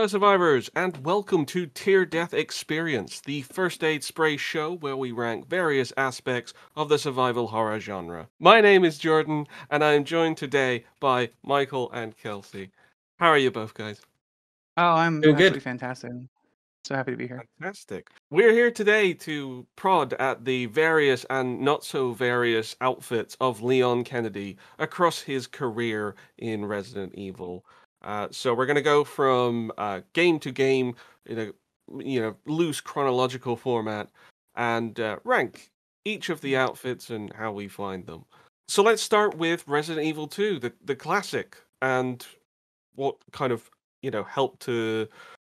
fellow survivors, and welcome to Tear Death Experience, the first aid spray show where we rank various aspects of the survival horror genre. My name is Jordan, and I am joined today by Michael and Kelsey. How are you both, guys? Oh, I'm Doing absolutely good. fantastic. So happy to be here. Fantastic. We're here today to prod at the various and not so various outfits of Leon Kennedy across his career in Resident Evil. So we're going to go from game to game in a loose chronological format and rank each of the outfits and how we find them. So let's start with Resident Evil 2, the classic, and what kind of helped to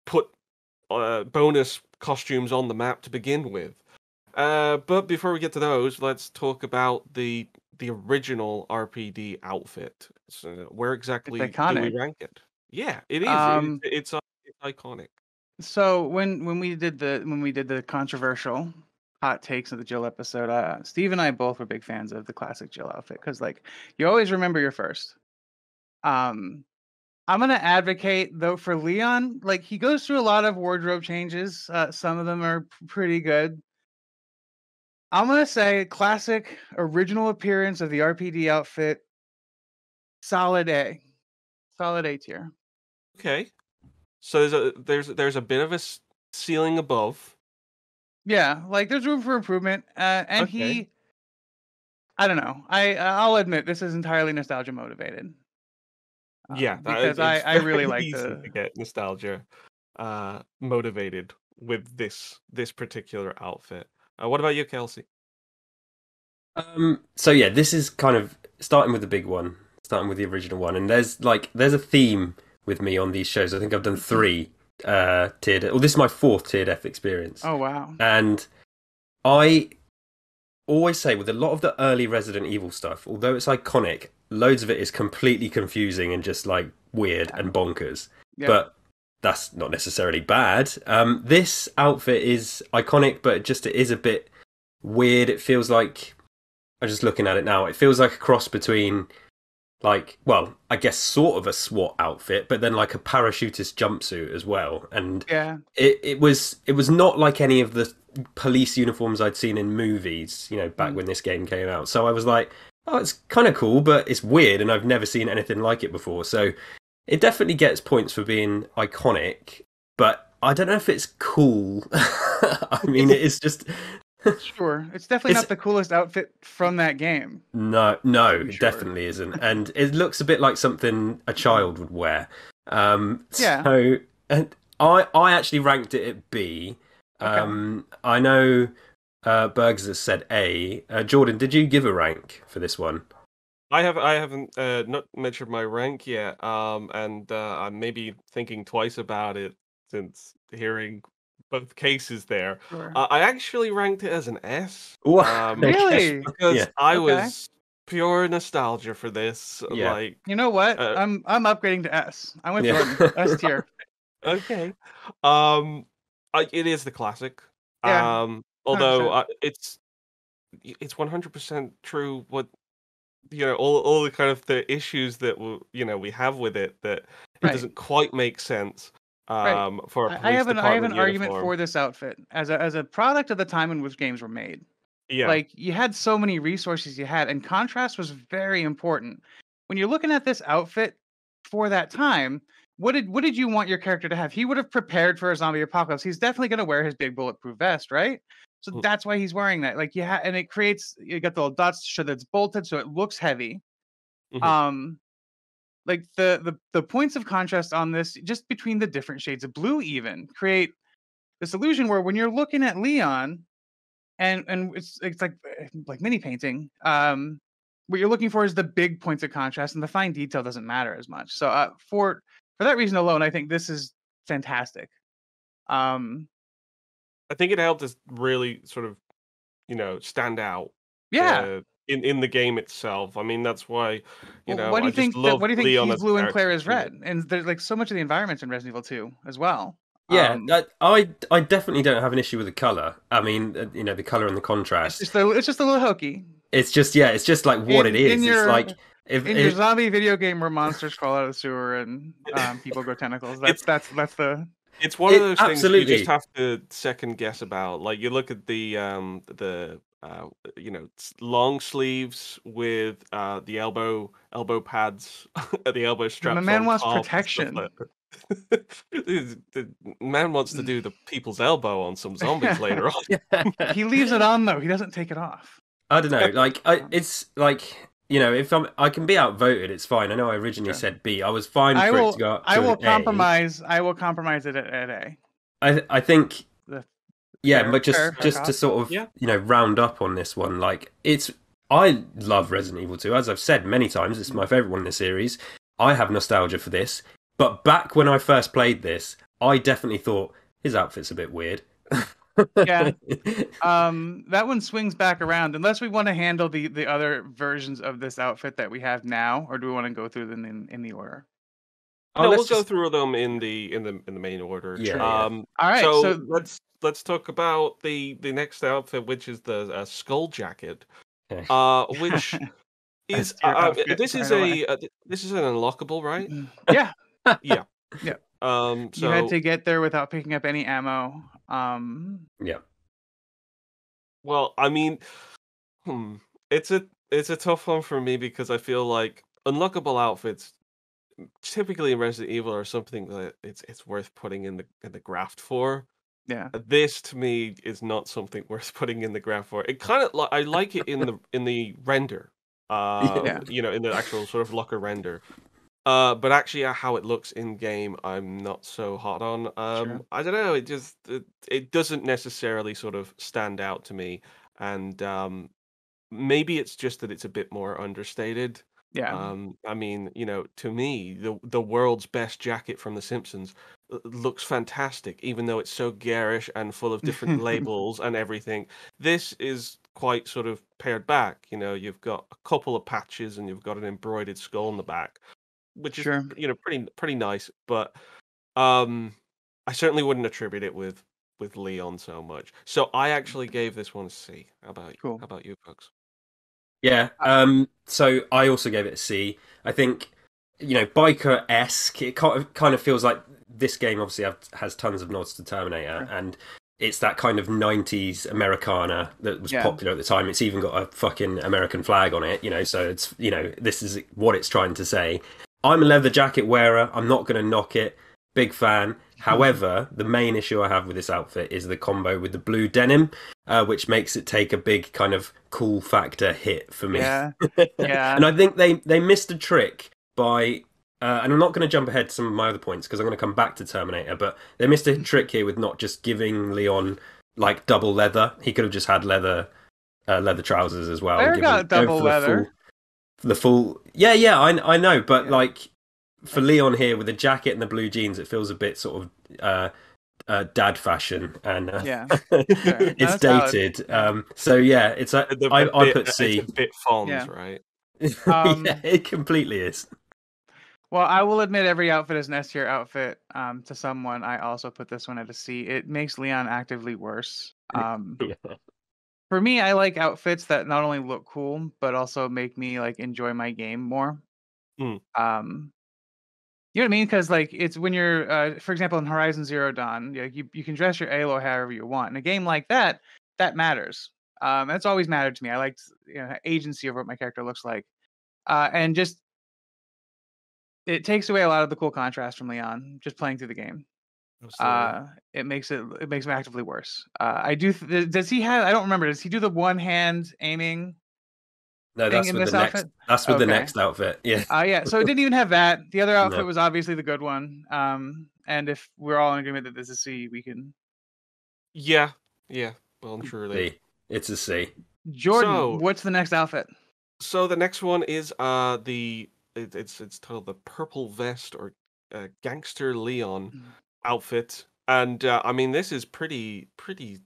put bonus costumes on the map to begin with. But before we get to those, let's talk about the original RPD outfit. So where exactly do we rank it? Yeah, it is. It's iconic. So when we did the controversial hot takes of the Jill episode, Steve and I both were big fans of the classic Jill outfit because you always remember your first. I'm gonna advocate though for Leon. He goes through a lot of wardrobe changes. Some of them are pretty good. I'm gonna say classic original appearance of the RPD outfit. Solid A tier. Okay, so there's a bit of a ceiling above. Yeah, there's room for improvement. And okay. I don't know. I'll admit this is entirely nostalgia motivated. Yeah, because I really like to get nostalgia motivated with this particular outfit. What about you, Kelsey? So yeah, this is kind of starting with the big one, starting with the original one, and there's a theme with me on these shows. I think I've done 3 tiered. Well, this is my 4th tiered F experience. Oh wow! And I always say with a lot of the early Resident Evil stuff, although it's iconic, loads of it is completely confusing and just weird and bonkers. Yeah. But that's not necessarily bad. This outfit is iconic, but it is a bit weird. It feels like, I'm just looking at it now, it feels like a cross between I guess sort of a SWAT outfit, but then a parachutist jumpsuit as well. And yeah, it was not like any of the police uniforms I'd seen in movies, back when this game came out. So I was like, oh, it's kind of cool, but it's weird, and I've never seen anything like it before. So it definitely gets points for being iconic, but I don't know if it's cool. I mean, it is just... Sure, it's definitely not the coolest outfit from that game. No, it definitely isn't, and it looks a bit like something a child would wear. Yeah. So, and I actually ranked it at B. Okay. I know Bergs has said A. Jordan, did you give a rank for this one? I haven't not mentioned my rank yet. And I'm maybe thinking twice about it since hearing both cases there. Sure. I actually ranked it as an S. Really? Because I was pure nostalgia for this. Yeah. You know what? I'm upgrading to S. I went to S tier. Okay. It is the classic. Yeah. Although it's 100% true. What all the kind of the issues that we have with it, that it doesn't quite make sense. For a I have an argument uniform. for this outfit as a product of the time in which games were made. Yeah, you had so many resources you had, and contrast was very important. When you're looking at this outfit for that time, what did you want your character to have? He would have prepared for a zombie apocalypse. He's definitely going to wear his big bulletproof vest, right? So that's why he's wearing that. And it creates, you got the little dots to show that it's bolted, so it looks heavy. Mm-hmm. The points of contrast on this, just between the different shades of blue, even create this illusion where when you're looking at Leon, and it's like mini painting, what you're looking for is the big points of contrast, and the fine detail doesn't matter as much. So for that reason alone, I think this is fantastic. I think it helped us really sort of stand out. Yeah. In the game itself. I mean, that's why what do you think? What do you think he's blue and Claire is red? And there's so much of the environments in Resident Evil 2 as well. Yeah, I definitely don't have an issue with the color. I mean, the color and the contrast. It's just a little hokey. It's just what it is. In your zombie video game where monsters crawl out of the sewer and people grow tentacles, that's the. It's one of those things you absolutely. just have to second guess about. Like you look at the long sleeves with the elbow pads, the elbow The straps man on wants top and stuff protection. like that. The man wants to do the people's elbow on some zombies later on. He leaves it on though. He doesn't take it off. I don't know. Like, it's like, if I can be outvoted, it's fine. I know I originally said B. I was fine for it to go up to I will an compromise. I will compromise it at A. I think, fair, but fair to sort of round up on this one, like I love Resident Evil 2. As I've said many times, it's my favorite one in the series. I have nostalgia for this. But back when I first played this, I definitely thought his outfit's a bit weird. Yeah. That one swings back around. Unless we want to handle the other versions of this outfit that we have now, or do we want to go through them in the order? No, we'll go through them in the main order. Yeah. All right. So let's talk about the next outfit, which is the skull jacket, which is this is an unlockable, right? Yeah. Yeah. Yeah. So you had to get there without picking up any ammo. Yeah. Well, I mean, it's a tough one for me because I feel like unlockable outfits typically in Resident Evil are something that it's worth putting in the graft for. Yeah. This to me is not something worth putting in the graft for. It kind of I like it in the render. In the actual sort of locker render. But actually, how it looks in game, I'm not so hot on. Sure. I don't know. It doesn't necessarily sort of stand out to me, and maybe it's just that it's a bit more understated. Yeah. I mean, to me, the world's best jacket from The Simpsons looks fantastic, even though it's so garish and full of different labels and everything. This is quite sort of pared back. You've got a couple of patches and you've got an embroidered skull in the back, which is pretty nice, but I certainly wouldn't attribute it with Leon so much. So I actually gave this one a C. How about you folks? Yeah. So I also gave it a C. I think, biker-esque. It kind of feels like this game obviously has tons of nods to Terminator, and it's that kind of 90s Americana that was popular at the time. It's even got a fucking American flag on it, so it's, this is what it's trying to say. I'm a leather jacket wearer. I'm not going to knock it. Big fan. However, the main issue I have with this outfit is the combo with the blue denim, which makes it take a big kind of cool factor hit for me. Yeah. And I think they missed a trick by, and I'm not going to jump ahead to some of my other points because I'm going to come back to Terminator, but they missed a trick here with not just giving Leon like double leather. He could have just had leather trousers as well. They got double leather. The full, I know, but like for Leon here with the jacket and the blue jeans, it feels a bit sort of dad fashion, and it's dated. So it's I put C. It's a bit Fonz, right? It completely is. Well, I will admit every outfit is an S tier outfit. To someone, I also put this one at a C. It makes Leon actively worse. For me, I like outfits that not only look cool but also make me like enjoy my game more. You know what I mean? Because like it's when you're, for example, in Horizon Zero Dawn, you can dress your Aloy however you want. In a game like that matters. That's always mattered to me. I liked agency over what my character looks like, and just it takes away a lot of the cool contrast from Leon just playing through the game. It makes him actively worse. Does he have? I don't remember. Does he do the one hand aiming? No, that's with the next. That's with the next outfit. Yeah. Yeah. So it didn't even have that. The other outfit was obviously the good one. And if we're all in agreement that this is C, we can. Yeah. Well, I'm sure it's a C. Jordan, what's the next outfit? So the next one is it's titled the Purple Vest or Gangster Leon outfit, and I mean this is pretty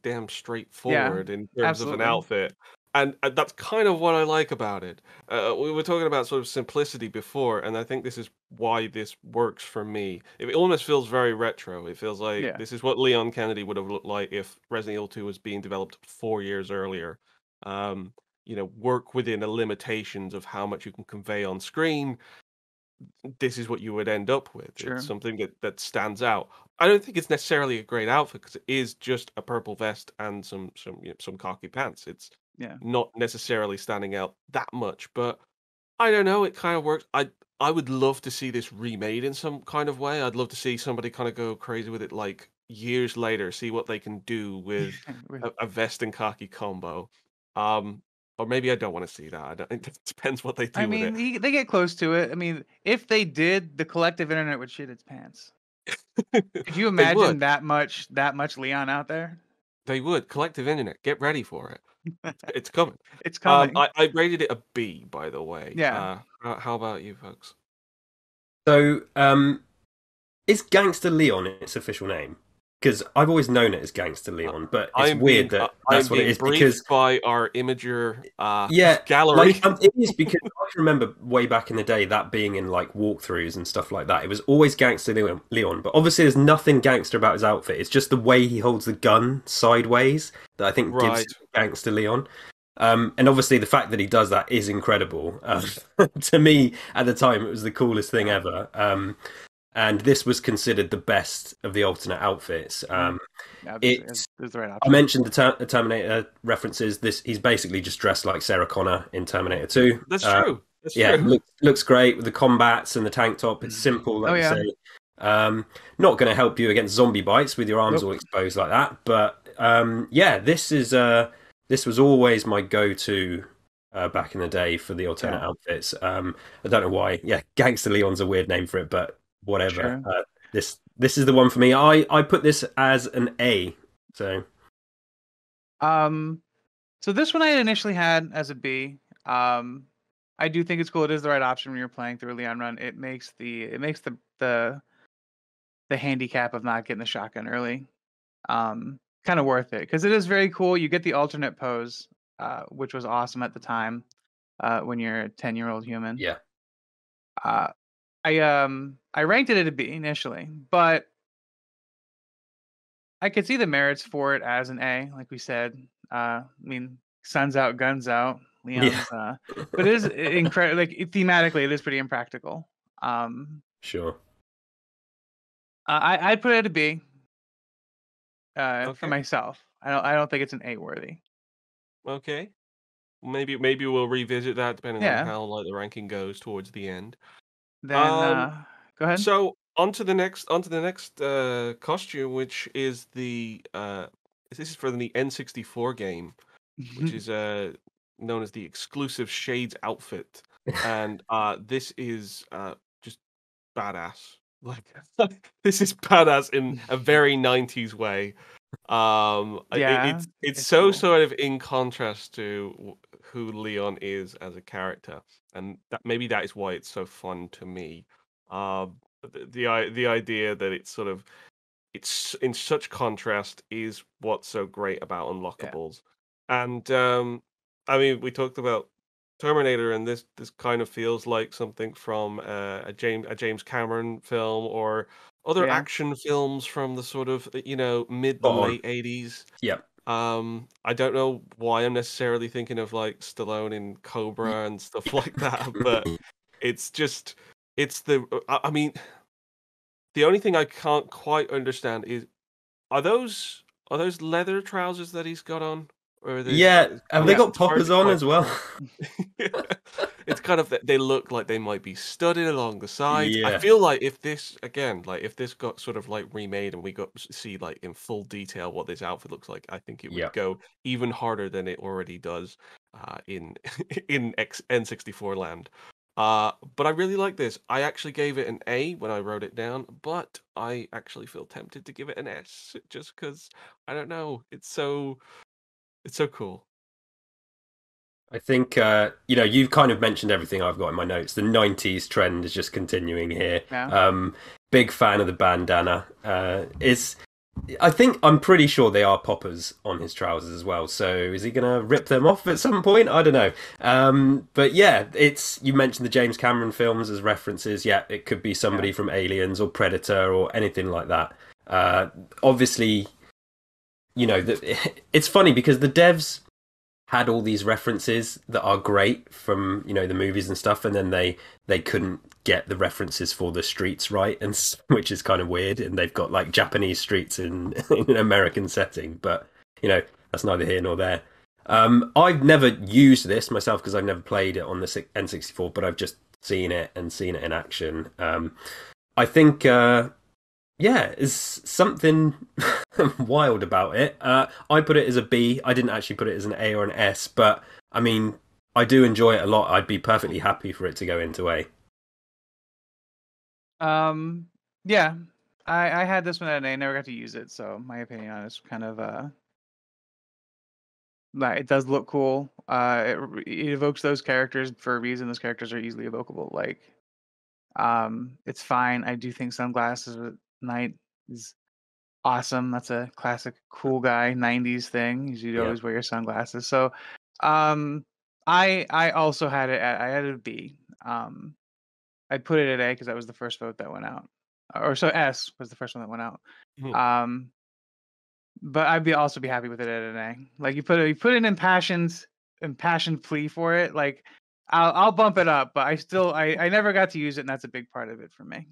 damn straightforward in terms of an outfit, and that's kind of what I like about it. We were talking about sort of simplicity before, and I think this is why this works for me. It almost feels very retro. It feels like this is what Leon Kennedy would have looked like if Resident Evil 2 was being developed 4 years earlier. work within the limitations of how much you can convey on screen, this is what you would end up with. Sure. It's something that stands out. I don't think it's necessarily a great outfit because it is just a purple vest and some khaki pants. It's not necessarily standing out that much, but I don't know. It kind of works. I would love to see this remade in some kind of way. I'd love to see somebody kind of go crazy with it, like years later, see what they can do with a vest and khaki combo. Or maybe I don't want to see that. It depends what they do I with it. mean, they get close to it. I mean, if they did, the collective internet would shit its pants. Could you They would. imagine that much Leon out there? They would. Collective internet, get ready for it. It's coming. It's coming. I rated it a B, by the way. Yeah. How about you folks? So, is Gangster Leon its official name? Because I've always known it as Gangster Leon, but it's weird that that's what it is. Because by our Imager gallery, gallery. It is because I can remember way back in the day that being in like walkthroughs and stuff like that. It was always Gangster Leon, but obviously there's nothing gangster about his outfit. It's just the way he holds the gun sideways that I think gives Gangster Leon. And obviously the fact that he does that is incredible. To me, at the time, it was the coolest thing ever. And this was considered the best of the alternate outfits. It's the right option. I mentioned the Terminator references. He's basically just dressed like Sarah Connor in Terminator 2. That's true. That's true. Looks great with the combats and the tank top. It's simple, like you say. Not going to help you against zombie bites with your arms all exposed like that. But this was always my go-to back in the day for the alternate outfits. I don't know why. Yeah, Gangster Leon's a weird name for it, but whatever. Sure. This is the one for me. I put this as an A. So this one I initially had as a B. I do think it's cool. It is the right option when you're playing through a Leon run. It makes the handicap of not getting the shotgun early kind of worth it, because it is very cool. You get the alternate pose, which was awesome at the time when you're a 10-year-old human. Yeah. I ranked it at a B initially, but I could see the merits for it as an A, like we said. I mean, sun's out, guns out. Leon's, but it is incredible. Like thematically, it is pretty impractical. Sure. I'd put it at a B. For myself, I don't think it's an A worthy. Okay, maybe we'll revisit that depending on how the ranking goes towards the end. Then go ahead. So onto the next costume, which is this is for the N64 game, which is known as the exclusive Shades outfit, and this is just badass. Like this is badass in a very 90s way. It's so cool. Sort of in contrast to who Leon is as a character, and maybe that is why it's so fun to me. The idea that it's in such contrast is what's so great about unlockables. And I mean, we talked about Terminator, and this kind of feels like something from a James Cameron film or other action films from the sort of mid to late 80s. Yeah. I don't know why I'm necessarily thinking of like Stallone in Cobra and stuff like that, but I mean, the only thing I can't quite understand is are those leather trousers that he's got on? Or have they got poppers on as well? It's kind of, they look like they might be studded along the sides. I feel like if this got sort of like remade and we got to see like in full detail what this outfit looks like, I think it would go even harder than it already does in N64 land. But I really like this. I actually gave it an A when I wrote it down, but I actually feel tempted to give it an S just because I don't know. It's so cool. I think you've kind of mentioned everything I've got in my notes. The 90s trend is just continuing here. Yeah. Big fan of the bandana. I'm pretty sure they are poppers on his trousers as well. So is he going to rip them off at some point? I don't know. But yeah, you mentioned the James Cameron films as references. Yeah, it could be somebody from Aliens or Predator or anything like that. Obviously, it's funny because the devs had all these references that are great from the movies and stuff, and then they couldn't get the references for the streets right, and which is kind of weird. And they've got like Japanese streets in an American setting, but that's neither here nor there. I've never used this myself because I've never played it on the N64, but I've just seen it in action. I think, there's something wild about it. I put it as a B. I didn't actually put it as an A or an S, but I mean, I do enjoy it a lot. I'd be perfectly happy for it to go into A. Yeah, I had this one at an A. Never got to use it, so my opinion on it is kind of it does look cool. It evokes those characters for a reason. Those characters are easily evocable. Like, it's fine. I do think Sunglasses at Night is awesome. That's a classic cool guy 90s thing. You'd always wear your sunglasses. So, I also had it I had it a B. I put it at A because that was the first vote that went out, or so S was the first one that went out. Mhm. But I'd also be happy with it at an A. Like you put an impassioned plea for it. Like I'll bump it up, but I never got to use it, and that's a big part of it for me.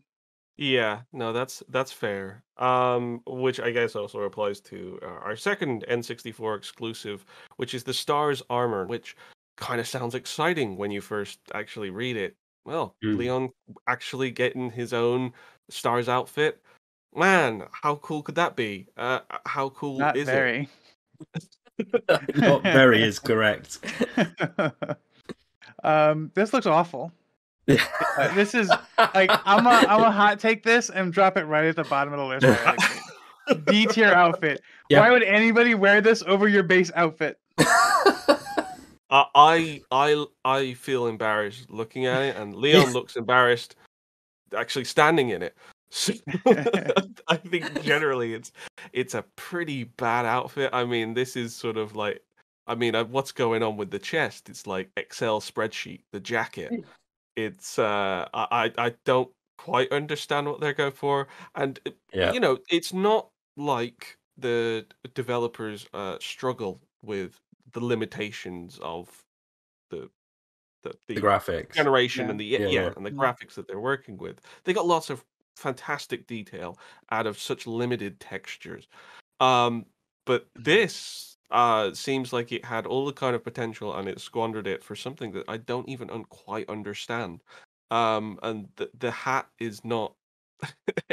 Yeah, no, that's fair. Which I guess also applies to our second N64 exclusive, which is the Stars Armor, which kind of sounds exciting when you first actually read it. Well, Leon actually getting his own Stars outfit. Man, how cool could that be? How cool Not is very. it? Not very is correct. This looks awful. This is like I'm a hot take this and drop it right at the bottom of the list. Right D tier outfit. Yep. Why would anybody wear this over your base outfit? I feel embarrassed looking at it, and Leon looks embarrassed actually standing in it. So, I think generally it's a pretty bad outfit. I mean, this is sort of like, what's going on with the chest? It's like Excel spreadsheet. The jacket. It's I don't quite understand what they're going for, and it's not like the developers struggle with the limitations of the graphics generation and the and the graphics that they're working with. They got lots of fantastic detail out of such limited textures. But this seems like it had all the kind of potential and it squandered it for something that I don't even quite understand. And the hat is not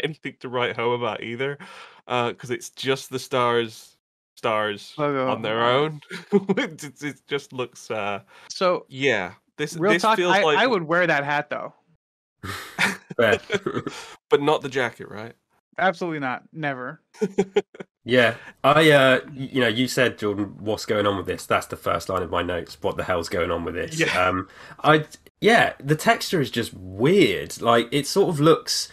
anything to write home about either, because it's just the stars on their own. It just looks. So yeah, this feels like I would wear that hat though. But not the jacket, right? Absolutely not. Never. Yeah, I you said, Jordan, what's going on with this? That's the first line of my notes. What the hell's going on with this? The texture is just weird. Like it sort of looks.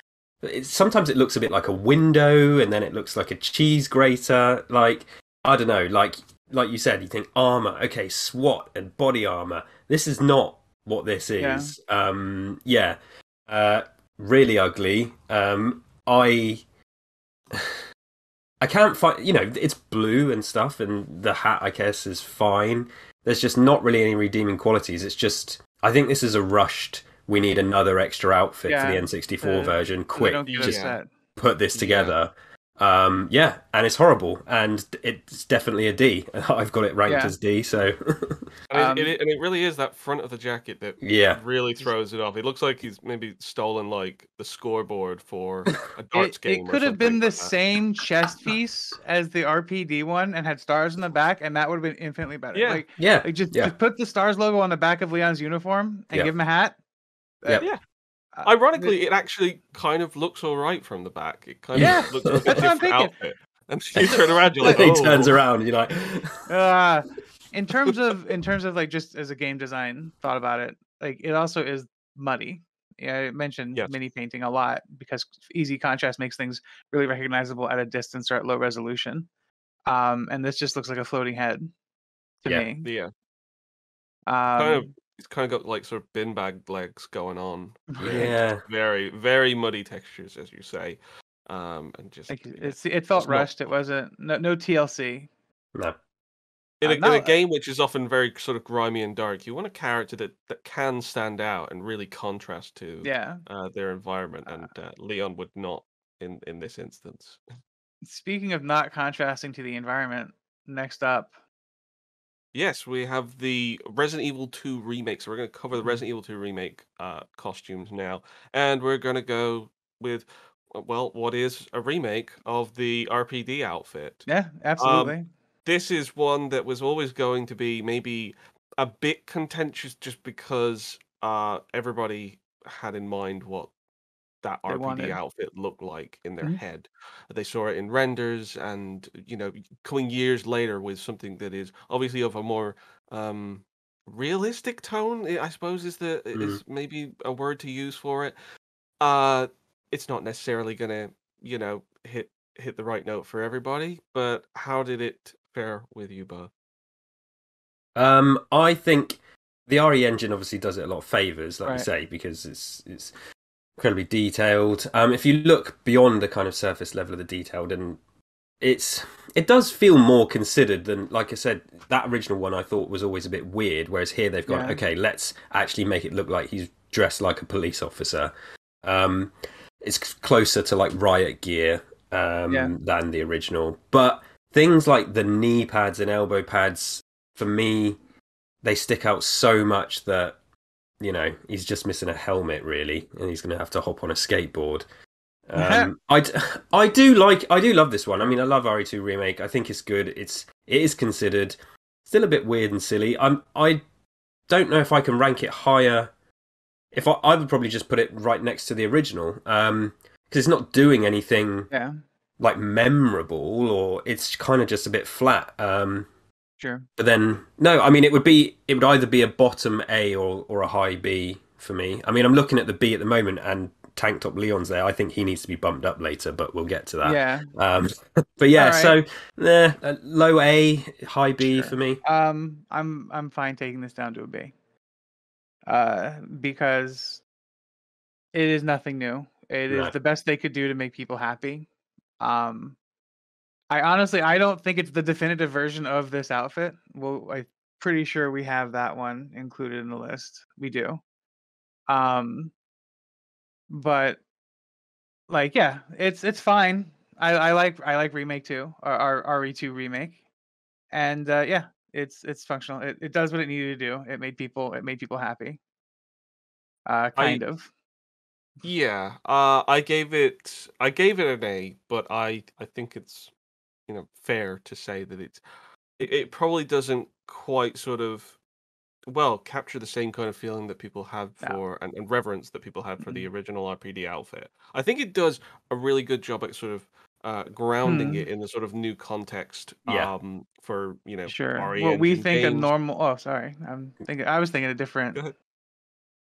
Sometimes it looks a bit like a window, and then it looks like a cheese grater. Like I don't know. Like you said, you think armor. Okay, SWAT and body armor. This is not what this is. Really ugly. I can't find, it's blue and stuff, and the hat, I guess, is fine. There's just not really any redeeming qualities. It's just, I think this is a rushed, we need another extra outfit for the N64 version. Quick, just put this together. And it's horrible, and it's definitely a D. I've got it ranked as D, so... and it really is that front of the jacket that really throws it off. It looks like he's maybe stolen like the scoreboard for a darts game. It could have been the same chest piece as the RPD one and had stars in the back, and that would have been infinitely better. Just put the stars logo on the back of Leon's uniform and give him a hat. Ironically, it actually kind of looks all right from the back. It kind of looks like a different outfit. And you turn around, you're like, he turns around, you're like, in terms of like just as a game design thought about it, like it also is muddy. Yeah, I mentioned mini painting a lot because easy contrast makes things really recognizable at a distance or at low resolution. And this just looks like a floating head to me. Yeah. It's kind of got like sort of bin bag legs going on. Yeah. Very, very muddy textures, as you say. And just it felt rushed. It wasn't no TLC. No. In a Not game which is often very sort of grimy and dark, you want a character that can stand out and really contrast to yeah. their environment, Uh, and Leon would not in this instance. Speaking of not contrasting to the environment, next up. Yes, we have the Resident Evil 2 remake. So we're going to cover the Mhm. Resident Evil 2 remake costumes now, and we're going to go with well, what is a remake of the RPD outfit. Yeah, Um, absolutely. this is one that was always going to be maybe a bit contentious just because everybody had in mind what that They RPD wanted. outfit looked like in their Mhm. head. They saw it in renders, and coming years later with something that is obviously of a more um, realistic tone, I suppose Mm. is maybe a word to use for it. Uh, it's not necessarily gonna, hit the right note for everybody, but how did it fare with you both? I think the RE engine obviously does it a lot of favors, like you Right. say, because it's incredibly detailed. If you look beyond the kind of surface level of the detailed, and it does feel more considered than, like I said, that original one I thought was always a bit weird. Whereas here they've gone, Yeah. okay, let's actually make it look like he's dressed like a police officer. Um, it's closer to like riot gear Yeah. than the original, but things like the knee pads and elbow pads, for me, they stick out so much that he's just missing a helmet really, and he's going to have to hop on a skateboard. I do love this one. I mean, I love RE2 remake. I think it's good. It is considered, still a bit weird and silly. I don't know if I can rank it higher. If I would probably just put it right next to the original, because it's not doing anything Yeah. like memorable, or it's kind of just a bit flat. Sure. But then no, I mean it would either be a bottom A or a high B for me. I mean, I'm looking at the B at the moment, and Tank Top Leon's there. I think he needs to be bumped up later, but we'll get to that. Yeah. But yeah, All right. so low A, high B Sure. for me. I'm fine taking this down to a B. Because it is nothing new. It is No, the best they could do to make people happy. Um, I don't think it's the definitive version of this outfit. Well, I'm pretty sure we have that one included in the list. We do. Um, but like, yeah, it's fine. I like remake too, or RE2 remake, and yeah, it's functional. It does what it needed to do. It made people happy. I Kind of. Yeah, I gave it an A, but I think it's fair to say that it probably doesn't quite sort of capture the same kind of feeling that people had No. for and reverence that people had for the Mm-mm. original RPD outfit. I think it does a really good job at sort of grounding it Hmm. in the sort of new context yeah, for Sure. RE What we Engine think a games. normal. Oh, sorry. I was thinking a different. Go ahead.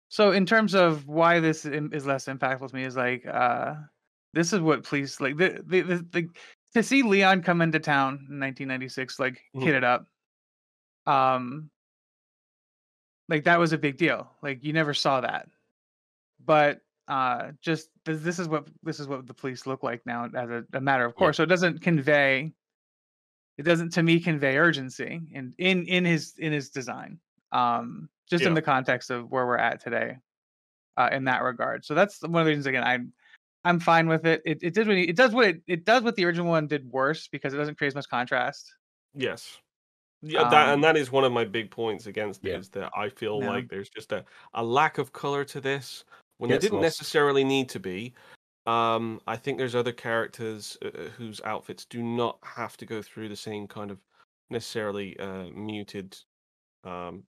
So in terms of why is less impactful to me is like this is what police like the to see Leon come into town in 1996 like Mhm. hit it up. Um like that was a big deal. Like you never saw that. But just this is what the police look like now as a matter of yeah, course. So it doesn't to me convey urgency in his design. Just in Yeah. the context of where we're at today in that regard. So that's one of the reasons again I'm fine with it. It did what it does what the original one did worse because it doesn't create as much contrast. Yes. Yeah, Um, that is one of my big points against it yeah, is that I feel yeah, like there's just a lack of color to this when there gets didn't lost. necessarily need to be. I think there's other characters whose outfits do not have to go through the same kind of necessarily muted um,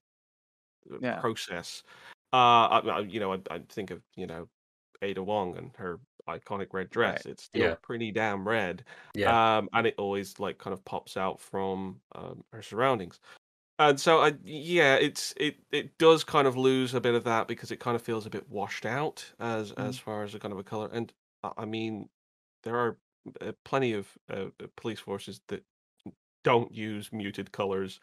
yeah, process. I think of Ada Wong and her iconic red right, dress. It's still Yeah, pretty damn red, yeah, and it always like kind of pops out from her surroundings. And so yeah, it does kind of lose a bit of that because it kind of feels a bit washed out as mm, far as a kind of a color. And I mean, there are plenty of police forces that don't use muted colors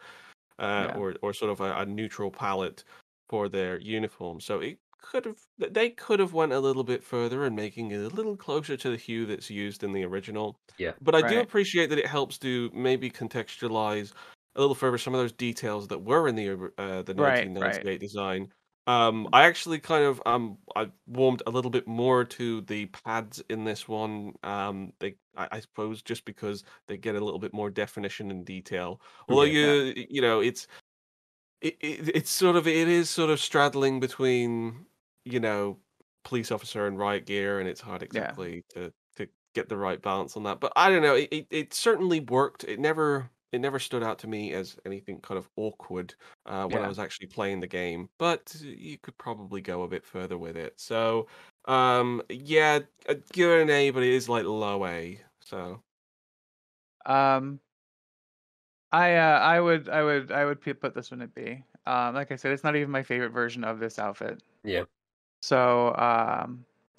yeah, or sort of a neutral palette for their uniform. So they could have went a little bit further in making it a little closer to the hue that's used in the original. yeah, But I do right, appreciate that it helps to maybe contextualize a little further some of those details that were in the Right. 1998 design. I actually kind of I warmed a little bit more to the pads in this one. I suppose just because they get a little bit more definition and detail. Although Yeah. you know it's sort of it is sort of straddling between you know police officer and riot gear, and it's hard exactly to get the right balance on that. But I don't know, it certainly worked. It never stood out to me as anything kind of awkward when I Yeah. was actually playing the game. But you could probably go a bit further with it. So yeah, I'd give it an A, but it is like low A. So Um, I would put this one at B. Like I said, it's not even my favorite version of this outfit. Yeah. So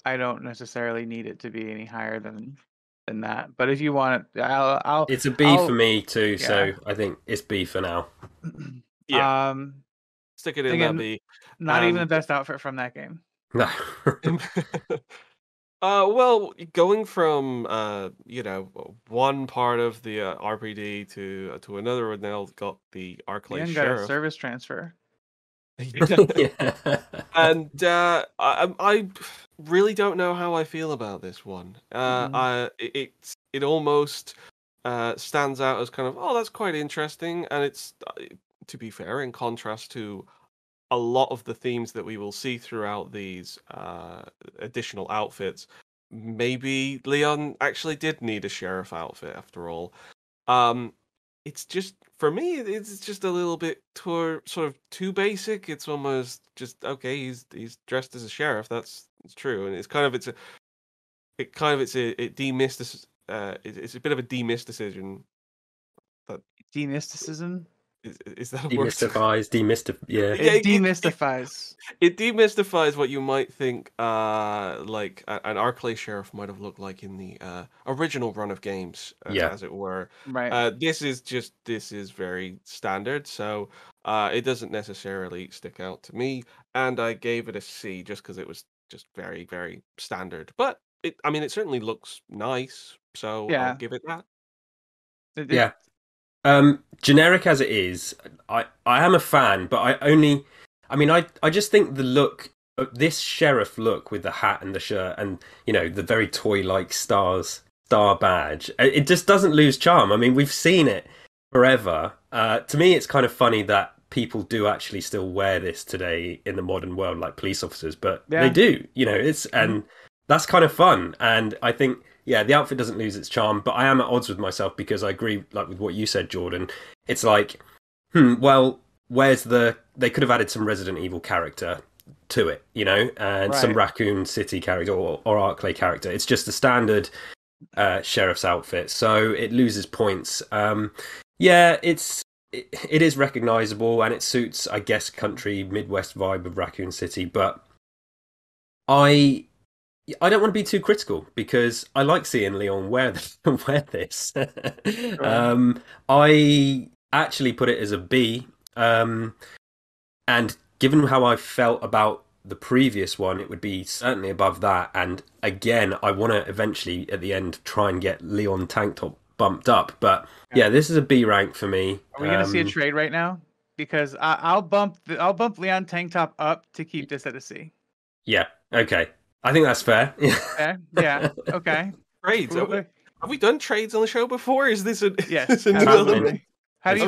I don't necessarily need it to be any higher than that. But if you want it, It's a B for I'll me too, yeah. so I think it's B for now. yeah, Um, stick it in that again, B. not even the best outfit from that game. No. Well, going from one part of the RPD to another, and now got the Arclay Leon got a Sheriff, service transfer. Yeah. and I really don't know how I feel about this one. It almost stands out as kind of, oh, that's quite interesting, and it's to be fair, in contrast to a lot of the themes that we will see throughout these additional outfits. Maybe Leon actually did need a sheriff outfit after all. Um, it's just for me, it's just a little bit sort of too basic. It's almost just okay. He's dressed as a sheriff. It's true, and it's kind of it demystic. It's a bit of a demysticism. That Demysticism. is that a word? Yeah. Yeah, It demystifies. it demystifies what you might think like an Arclay sheriff might have looked like in the original run of games, Yeah. as it were. Right. This is very standard, so it doesn't necessarily stick out to me, and I gave it a C just because it was just very, very standard. But I mean, it certainly looks nice, so I'll Yeah. give it that. Yeah. Generic as it is, I am a fan, but I just think the look, this sheriff look with the hat and the shirt and, the very toy-like star badge, it just doesn't lose charm. I mean, we've seen it forever. To me, it's kind of funny that people do actually still wear this today in the modern world, like police officers, but they do, and that's kind of fun. And I think, yeah, the outfit doesn't lose its charm, but I am at odds with myself because I agree, like with what you said, Jordan. It's like, well, they could have added some Resident Evil character to it, and some Raccoon City character or Arclay character. It's just a standard sheriff's outfit, so it loses points. Yeah, it is recognizable and it suits, I guess, country Midwest vibe of Raccoon City, but I don't want to be too critical because I like seeing Leon wear this. I actually put it as a B, and given how I felt about the previous one, it would be certainly above that. And again, I want to eventually, at the end, try and get Leon tank top bumped up. But yeah, this is a B rank for me. Are we going to see a trade right now? Because I'll bump Leon tank top up to keep this at a C. Yeah. Okay. I think that's fair. Okay. Yeah. Okay. Trades. Have we done trades on the show before? Is this a yes? a new element? How do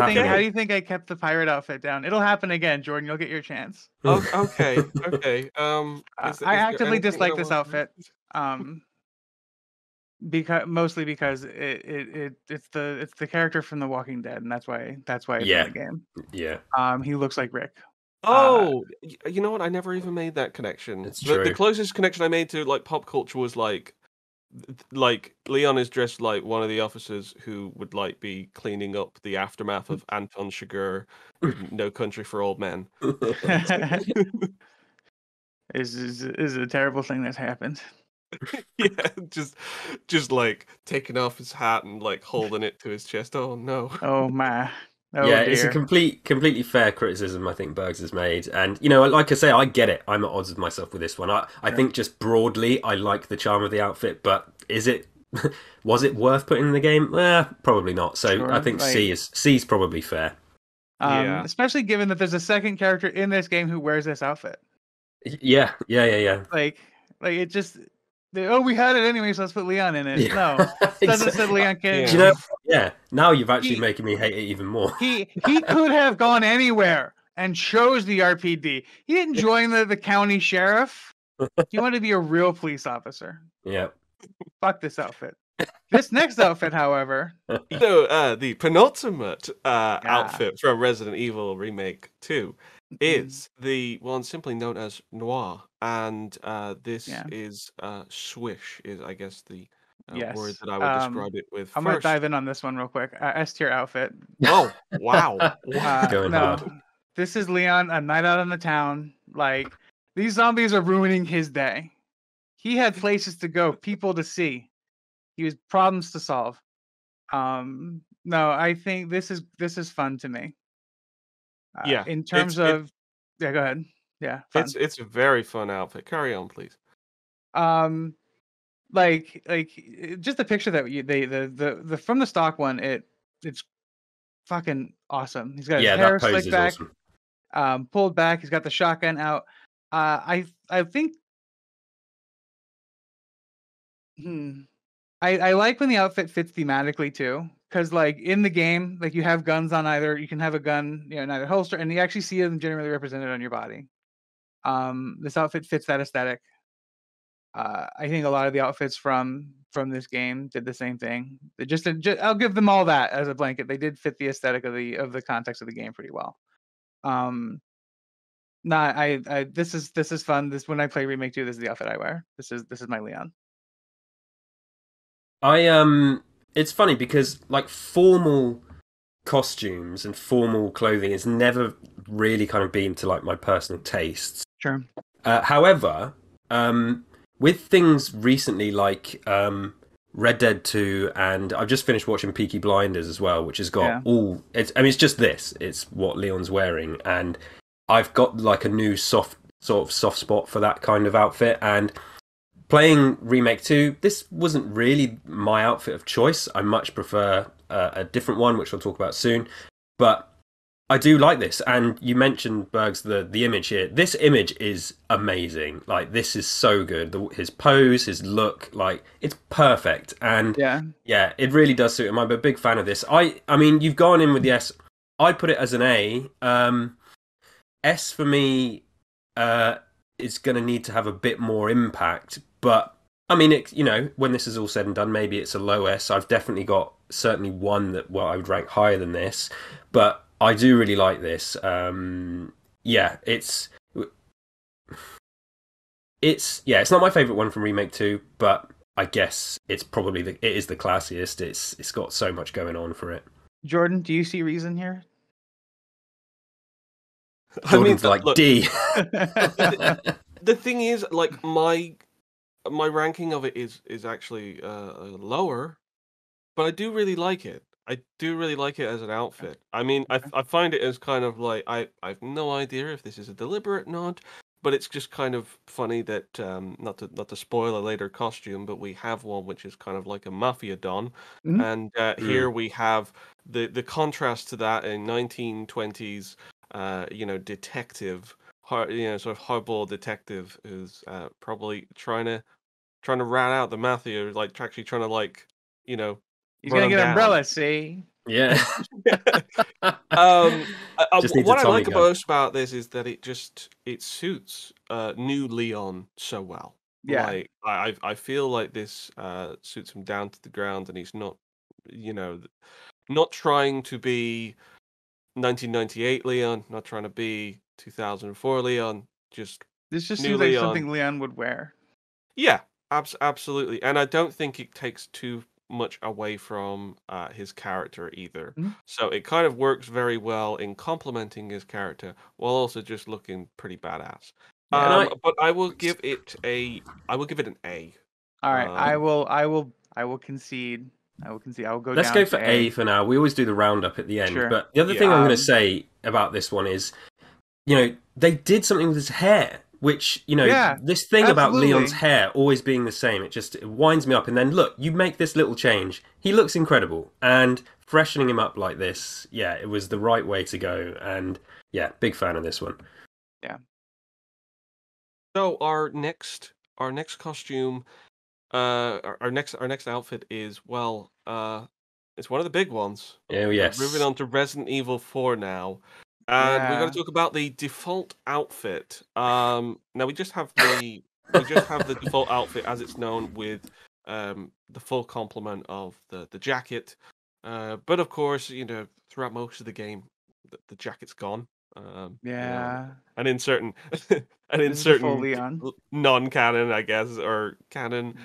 you think I kept the pirate outfit down? It'll happen again, Jordan. You'll get your chance. Oh, okay. Okay. I actively dislike this outfit. Mostly because it's the character from The Walking Dead, and that's why it's in the game. Yeah. He looks like Rick. Oh, you know what? I never even made that connection. It's true. The closest connection I made to like pop culture was like Leon is dressed like one of the officers who would like be cleaning up the aftermath of Anton Chigurh in No Country for Old Men. is a terrible thing that's happened. Yeah, just like taking off his hat and like holding it to his chest. Oh no. Oh my. Oh, yeah, dear. It's a completely fair criticism I think Bergs has made, and like I say, I get it. I'm at odds with myself with this one. I think just broadly, I like the charm of the outfit, but is it was it worth putting in the game? Probably not. So Sure, I think like- C's probably fair. Yeah. Especially given that there's a second character in this game who wears this outfit. Yeah. Like it just. We had it anyway, so let's put Leon in it. Yeah. No, it doesn't say Leon Kennedy. Yeah. Do you know? Yeah. Now you've actually He- making me hate it even more. He could have gone anywhere and chose the RPD. He didn't join the county sheriff. He wanted to be a real police officer. Yeah. Fuck this outfit. This next outfit, however, So the penultimate outfit from Resident Evil Remake 2 is the one simply known as Noir, and this is Swish is, I guess, the word that I would describe it with. I'm gonna dive in on this one real quick. S tier outfit. Oh wow! Going No, hard. this is Leon. A night out in the town. Like these zombies are ruining his day. He had places to go, people to see. He was problems to solve. No, I think this is fun to me. Yeah, In terms of, yeah, go ahead. Yeah, fun. It's a very fun outfit. Carry on, please. Like just a picture that the from the stock one, it's fucking awesome. He's got his hair that pose slicked is back, awesome. pulled back. He's got the shotgun out. I think. I like when the outfit fits thematically too, because like in the game, like you have guns on either. You can have a gun, in either holster, and you actually see them generally represented on your body. This outfit fits that aesthetic. I think a lot of the outfits from this game did the same thing. They just I'll give them all that as a blanket. They did fit the aesthetic of the context of the game pretty well. This is fun. This when I play Remake 2, this is the outfit I wear. This is my Leon. It's funny because like formal costumes and formal clothing has never really kind of been to like my personal tastes. Sure. However, with things recently like Red Dead 2, and I've just finished watching Peaky Blinders as well, which has got it's just this. It's what Leon's wearing, and I've got like a new soft spot for that kind of outfit. And playing Remake 2, this wasn't really my outfit of choice. I much prefer a different one, which we'll talk about soon. But I do like this. And you mentioned, Bergs, the image here. This image is amazing. Like, this is so good. His pose, his look, like, it's perfect. And yeah, it really does suit him. I'm a big fan of this. I mean, you've gone in with the S. I put it as an A. S for me is going to need to have a bit more impact. But I mean, when this is all said and done, maybe it's a low S. I've definitely got certainly one that I would rank higher than this. But I do really like this. It's not my favorite one from Remake 2, but I guess it's probably it is the classiest. It's got so much going on for it. Jordan, do you see reason here? Jordan's like look, D. The thing is, like my ranking of it is actually lower, but I do really like it. I do really like it as an outfit. I mean, I find it as kind of like I have no idea if this is a deliberate nod, but it's just kind of funny that not to spoil a later costume, but we have one which is kind of like a mafia don, and here we have the contrast to that in 1920s, detective, sort of hardball detective who's probably trying to rat out the mafia, like actually trying to He's gonna get umbrella, see? Yeah. What I like most about this is that it suits new Leon so well. Yeah. Like I feel like this suits him down to the ground, and he's not, not trying to be 1998 Leon, not trying to be 2004 Leon. This just new seems Leon. like something Leon would wear. Yeah, absolutely, and I don't think it takes too much away from his character either. So it kind of works very well in complementing his character while also just looking pretty badass. But I will give it an A. All right, I will concede. I will go. Let's down go to for A for now. We always do the roundup at the end. But the other thing I'm going to say about this one is, they did something with his hair. which, Yeah, this thing about Leon's absolutely. hair always being the same, it winds me up. And then look, you make this little change. He looks incredible. And freshening him up like this, yeah, it was the right way to go. And yeah, big fan of this one. Yeah. So our next costume, our next outfit is, well, it's one of the big ones. Oh, We're moving yes. on to Resident Evil 4 now, and we're going Yeah. to talk about the default outfit. Now we just have the default outfit as it's known, with the full complement of the jacket. But of course, throughout most of the game, the jacket's gone. Yeah. And in certain and in This is the full certain Leon. non-canon, I guess, or canon,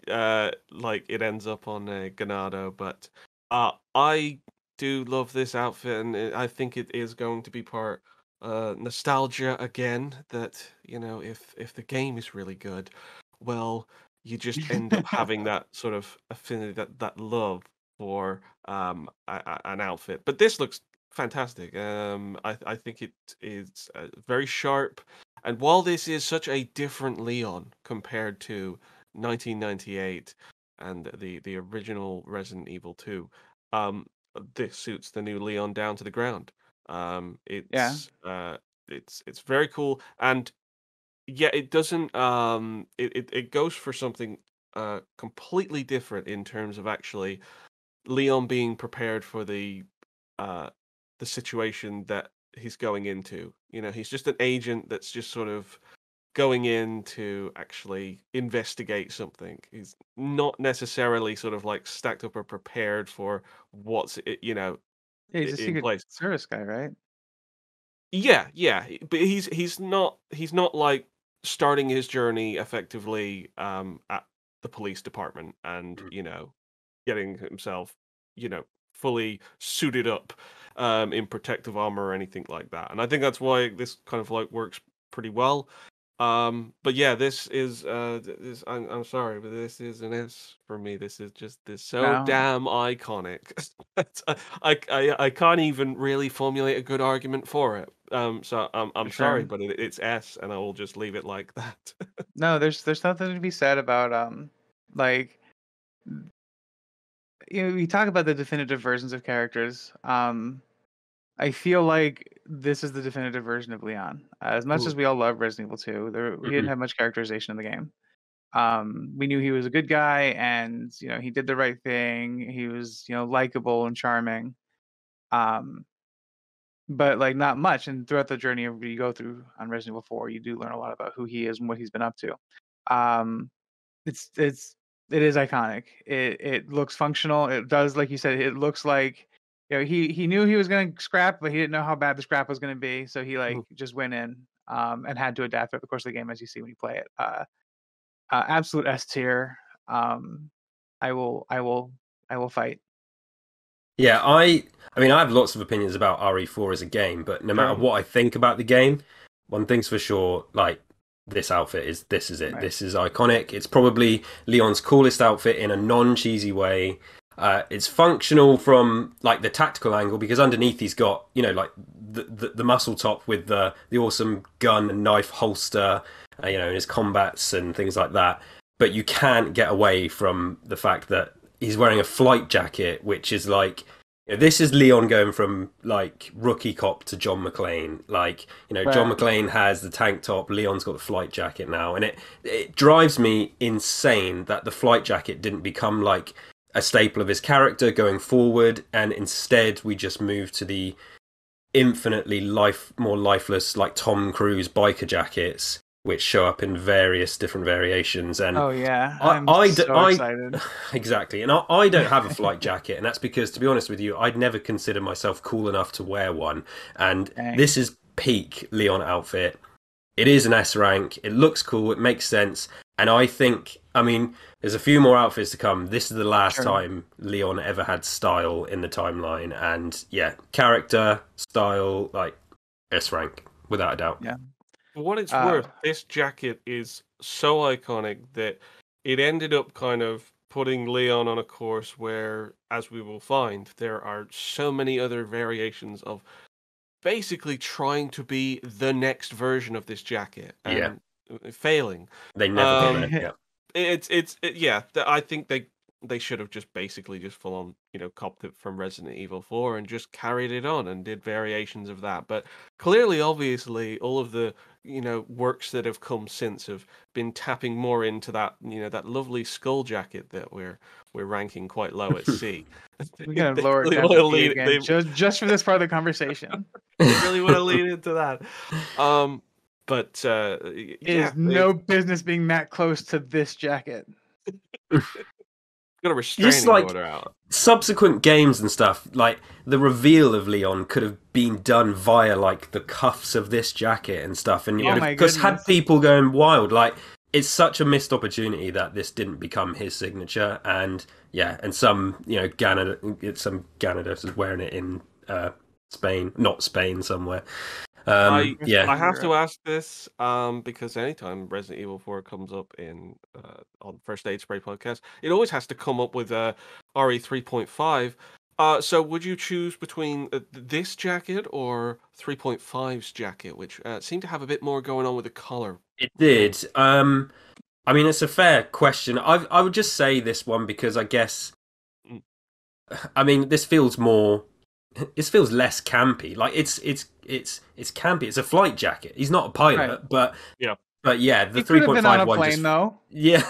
like it ends up on Ganado. But I do love this outfit, and I think it is going to be part nostalgia again. That if the game is really good, well, you just end up having that sort of affinity, that love for an outfit. But this looks fantastic. I think it is very sharp. And while this is such a different Leon compared to 1998 and the original Resident Evil 2, um, this suits the new Leon down to the ground. Yeah. It's very cool, and yeah, it doesn't it goes for something completely different in terms of actually Leon being prepared for uh the situation that he's going into. He's just an agent that's just sort of going in to actually investigate something. He's not necessarily sort of like stacked up or prepared for what's Yeah, he's a in Secret place. Service guy, right? Yeah, yeah, but he's not like starting his journey effectively at the police department, and getting himself fully suited up in protective armor or anything like that. And I think that's why this kind of like works pretty well. But yeah, this is this I'm sorry, but this is an S for me. This is just this so No, damn iconic. I can't even really formulate a good argument for it. So for I'm sorry, sure. but it's S, and I will just leave it like that. No, there's nothing to be said about like we talk about the definitive versions of characters. I feel like this is the definitive version of Leon. As much Mm, as we all love Resident Evil 2, he didn't Mhm. have much characterization in the game. We knew he was a good guy, and he did the right thing. He was likable and charming. Um, but like not much. And throughout the journey you go through on Resident Evil 4, you do learn a lot about who he is and what he's been up to. Um, it is iconic. It looks functional. It does, like you said, it looks like he knew he was going to scrap, but he didn't know how bad the scrap was going to be. So he mm. like just went in and had to adapt throughout the course of the game, as you see when you play it. Absolute S tier. Um, I will fight. Yeah, I mean, I have lots of opinions about RE4 as a game, but no matter Sure. what I think about the game, one thing's for sure, like this outfit is it. Right. This is iconic. It's probably Leon's coolest outfit in a non-cheesy way. It's functional from like the tactical angle because underneath he's got like the muscle top with the awesome gun and knife holster, in his combats and things like that. But you can't get away from the fact that he's wearing a flight jacket, which is like this is Leon going from like rookie cop to John McClane. Like John Right. McClane has the tank top, Leon's got the flight jacket now, and it drives me insane that the flight jacket didn't become like a staple of his character going forward, and instead we just moved to the infinitely more lifeless like Tom Cruise biker jackets, which show up in various different variations. And Oh yeah, I, I'm I, so I excited. exactly, and I don't have a flight jacket, and that's because, to be honest with you, I'd never consider myself cool enough to wear one. And this Dang. is peak Leon outfit. It is an S rank. It looks cool. It makes sense. And I think, I mean, there's a few more outfits to come. This is the last Sure. time Leon ever had style in the timeline. And yeah, character, style, like S rank, without a doubt. Yeah. For what it's Uh, worth, this jacket is so iconic that it ended up kind of putting Leon on a course where, as we will find, there are so many other variations of basically trying to be the next version of this jacket Yeah. and failing. They never got Um, there. Yeah. I think they should have just basically just full on, copped it from Resident Evil 4 and just carried it on and did variations of that. But clearly, obviously, all of the, works that have come since have been tapping more into that, that lovely skull jacket that we're ranking quite low at C. We gotta They lower it really down wanna to B lean again, they just for this part of the conversation. they really wanna lean into that. But It yeah, is no business being that close to this jacket. got a Just restraining like order out. subsequent games and stuff, like the reveal of Leon could have been done via like the cuffs of this jacket and stuff, and Oh my because had goodness. people going wild. Like, it's such a missed opportunity that this didn't become his signature, and some Ganados is wearing it in Spain, not Spain, somewhere. I Yeah, have to ask this because anytime Resident Evil 4 comes up in on First Aid Spray podcast, it always has to come up with RE 3.5. So would you choose between this jacket or 3.5's jacket, which seemed to have a bit more going on with the color? it did. I mean, it's a fair question. I would just say this one because I guess, Mm. I mean, this feels more. It feels less campy. Like it's campy. It's a flight jacket. He's not a pilot, Right. but Yeah. The He could have been 3.5 on a one plane just though. yeah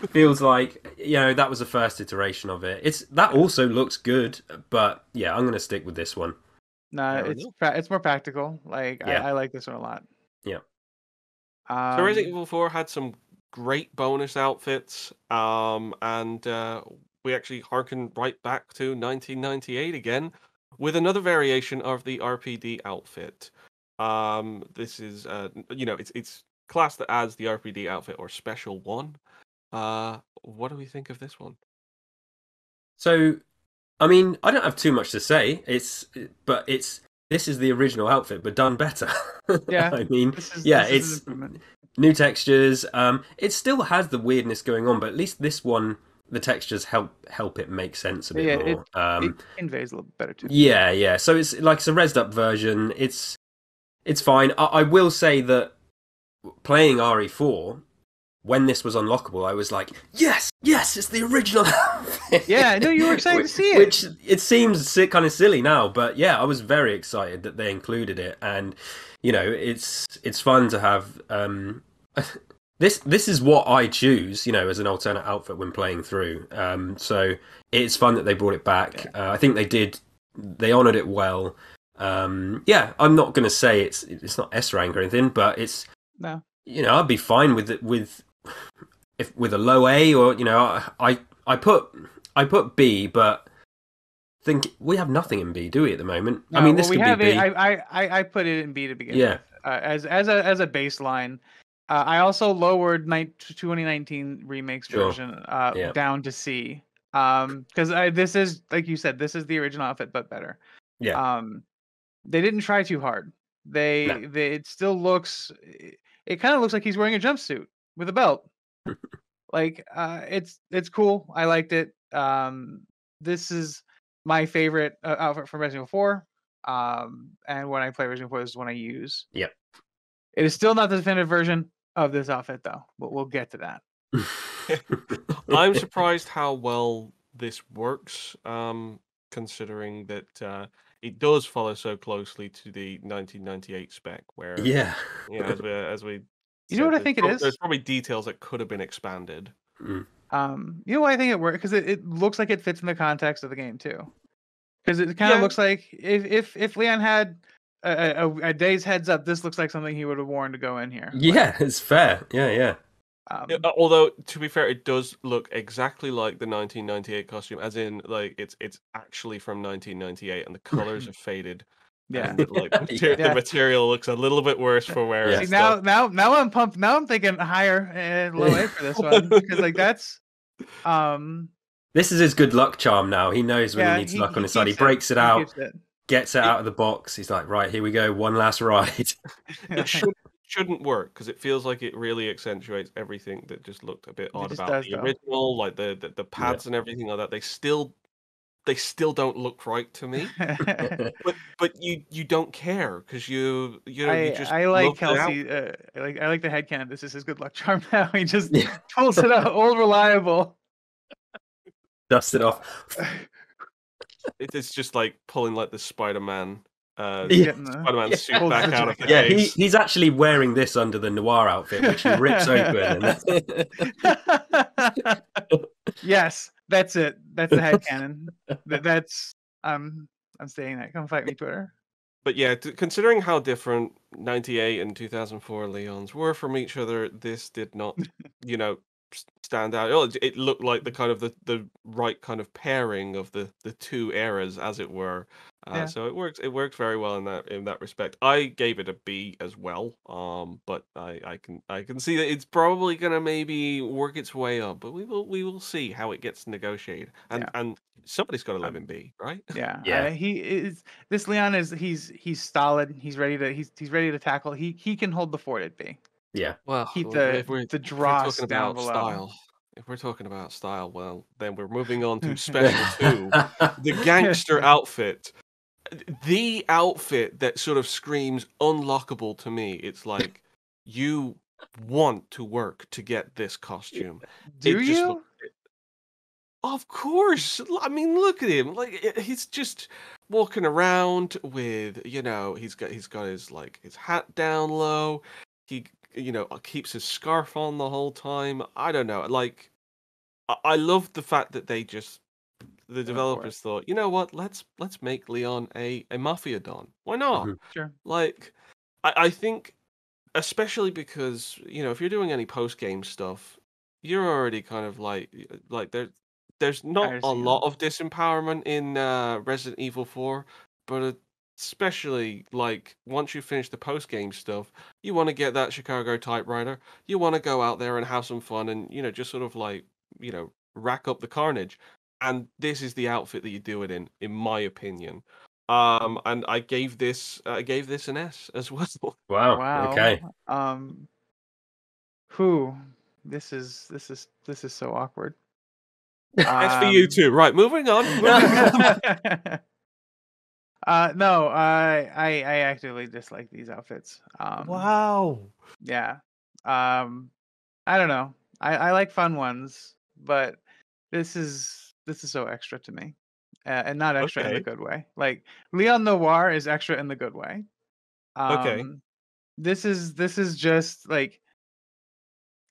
feels like that was the first iteration of it. That also looks good, but yeah, I'm gonna stick with this one. No, Fair it's more practical. Like Yeah. I like this one a lot. Yeah. So Resident Evil 4 had some great bonus outfits, and we actually harken right back to 1998 again with another variation of the RPD outfit. This is, it's classed as the RPD outfit or Special One. What do we think of this one? So, I mean, I don't have too much to say. This is the original outfit, but done better. Yeah. I mean, this is it's an improvement. new textures. It still has the weirdness going on, but at least this one, the textures help it make sense a bit more. It conveys a little better too. Yeah. So it's a rezzed up version. It's fine. I will say that playing RE4, when this was unlockable, I was like, yes, it's the original outfit. Yeah, I know you were excited to see it. Which it seems kind of silly now, but yeah, I was very excited that they included it, and it's fun to have. This is what I choose, as an alternate outfit when playing through. So it's fun that they brought it back. I think they honoured it well. I'm not going to say it's not S rank or anything, but it's no. I'd be fine with it with a low A, or I put B, but think we have nothing in B, do we, at the moment? No, I mean, this we could have be B. I put it in B to begin with. As a baseline. I also lowered 2019 remakes version down to C. Because this is, like you said, this is the original outfit but better. Yeah. They didn't try too hard. It still looks. It kind of looks like he's wearing a jumpsuit with a belt. Like it's cool. I liked it. This is my favorite outfit from Resident Evil 4. And when I play Resident Evil 4, this is one I use. Yep. It is still not the definitive version of this outfit, though. But we'll get to that. I'm surprised how well this works, considering that it does follow so closely to the 1998 spec, where as we you know what I think it is? There's probably details that could have been expanded. You know why I think it works? Because it looks like it fits in the context of the game too. Because it kind of looks like if Leon had a day's heads up, this looks like something he would have worn to go in here. Yeah, it's fair. Yeah. Although, to be fair, it does look exactly like the 1998 costume, as in, like, it's actually from 1998, and the colors are faded. Yeah, and, like, the material looks a little bit worse for wearing. See, now I'm pumped. Now I'm thinking higher and low A for this one because, like, that's This is his good luck charm now. He knows when he needs luck on his side. He breaks it out, gets it out of the box. He's like, right, here we go, one last ride. It shouldn't work because it feels like it really accentuates everything that just looked a bit odd about the original, like the pads and everything like that. they still don't look right to me. But you don't care because you just I love like the Kelsey. I like the headcanon. This is his good luck charm now. He just pulls it out. Old reliable. Dust it off. It's just like pulling like the Spider-Man Getting suit pulls back the out of the Yeah, case. he's actually wearing this under the noir outfit, which he rips open. Yes, that's it. That's the headcanon. That's I'm saying that. Come fight me, Twitter. But yeah, considering how different 98 and 2004 Leons were from each other, this did not, stand out. It looked like the kind of the right kind of pairing of the two eras, as it were. Yeah. So it works very well in that respect. I gave it a B as well. But I can see that it's probably gonna maybe work its way up, but we will see how it gets negotiated. And somebody's got to live in B, right? Yeah. Yeah. He is. This Leon is. He's solid. He's ready to tackle. He can hold the fort at B. Yeah. Well, Keep if the we're dross talking down about below. style, well, then we're moving on to Special 2, the gangster outfit. The outfit that sort of screams unlockable to me. It's like, you want to work to get this costume. Do you? Of course. I mean, look at him. Like, he's just walking around with, he's got his like his hat down low. He keeps his scarf on the whole time. I don't know. Like, I love the fact that the developers thought, you know what? Let's make Leon a mafia don. Why not? Mm-hmm. Sure. Like, I think, especially because if you're doing any post game stuff, you're already kind of like there's not a lot of disempowerment in Resident Evil 4, but especially like once you finish the post game stuff, you want to get that Chicago typewriter. You want to go out there and have some fun and just sort of like rack up the carnage. And this is the outfit that you do it in my opinion. And I gave this an S as well. Wow. Okay. Who? This is so awkward. S for you too. Right, moving on. No, I actively dislike these outfits. Wow. Yeah. I don't know. I like fun ones, but this is so extra to me, and not extra in the good way. Like Leon Noir is extra in the good way. Okay. This is just like,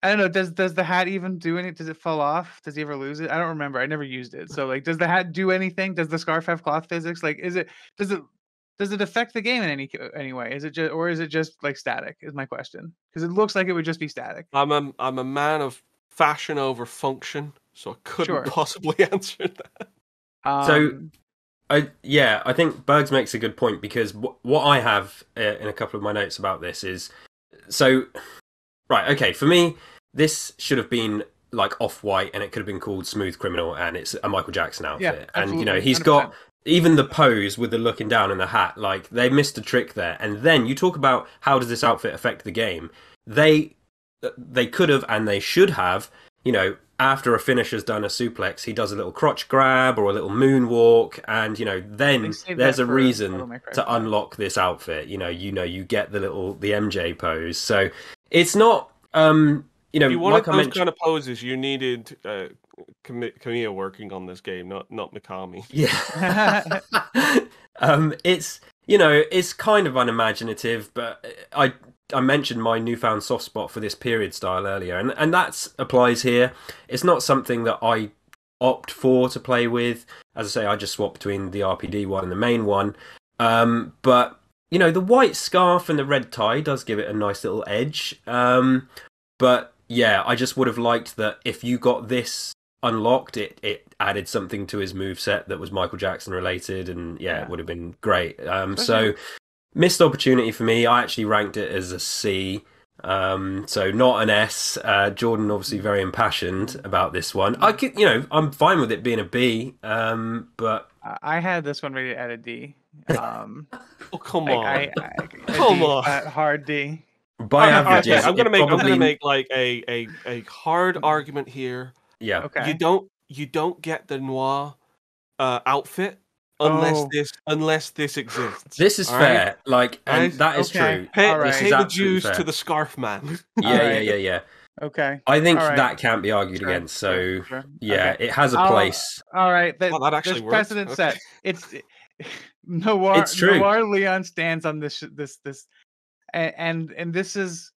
I don't know. Does the hat even do anything? Does it fall off? Does he ever lose it? I don't remember. I never used it. So like, does the hat do anything? Does the scarf have cloth physics? Like, does it affect the game in any way? Is it just like static? Is my question, because it looks like it would just be static. I'm a man of fashion over function, so I couldn't possibly answer that. I think Bergs makes a good point, because what I have in a couple of my notes about this is, right, okay, for me, this should have been like off-white, and it could have been called Smooth Criminal, and it's a Michael Jackson outfit. Yeah, and he's 100%. Got even the pose with the looking down and the hat, like they missed a trick there. And then you talk about how does this outfit affect the game? They could have, and they should have, after a finisher's done a suplex, he does a little crotch grab or a little moonwalk, and then there's a reason to unlock this outfit. You get the MJ pose. So it's not if you wanted those kind of poses, you needed Kamiya working on this game, not Mikami. Yeah. It's kind of unimaginative, but I mentioned my newfound soft spot for this period style earlier, and that applies here. It's not something that I opt for to play with. As I say, I just swap between the RPD one and the main one. But the white scarf and the red tie does give it a nice little edge. But yeah, I just would have liked that if you got this unlocked, it added something to his moveset that was Michael Jackson related, and it would have been great. So missed opportunity for me. I actually ranked it as a C, so not an S. Jordan obviously very impassioned about this one. I'm fine with it being a B, but I had this one rated at a D. Oh, come on, come on, hard D. By averages, I'm gonna make like a hard argument here. Yeah. Okay. You don't get the noir outfit Oh, unless this exists. This is All right, fair. Like, and right. that is okay. true. Pay All This right. is pay the absolutely dues to fair. the Scarf Man. All Yeah, yeah, right. yeah, yeah. Okay. I think All right. that can't be argued Sure. against. So Sure. yeah, Okay. it has a place. All right. Oh, that actually There's works. precedent Okay. set. It's Noir. It's true. Noir Leon stands on this, and this is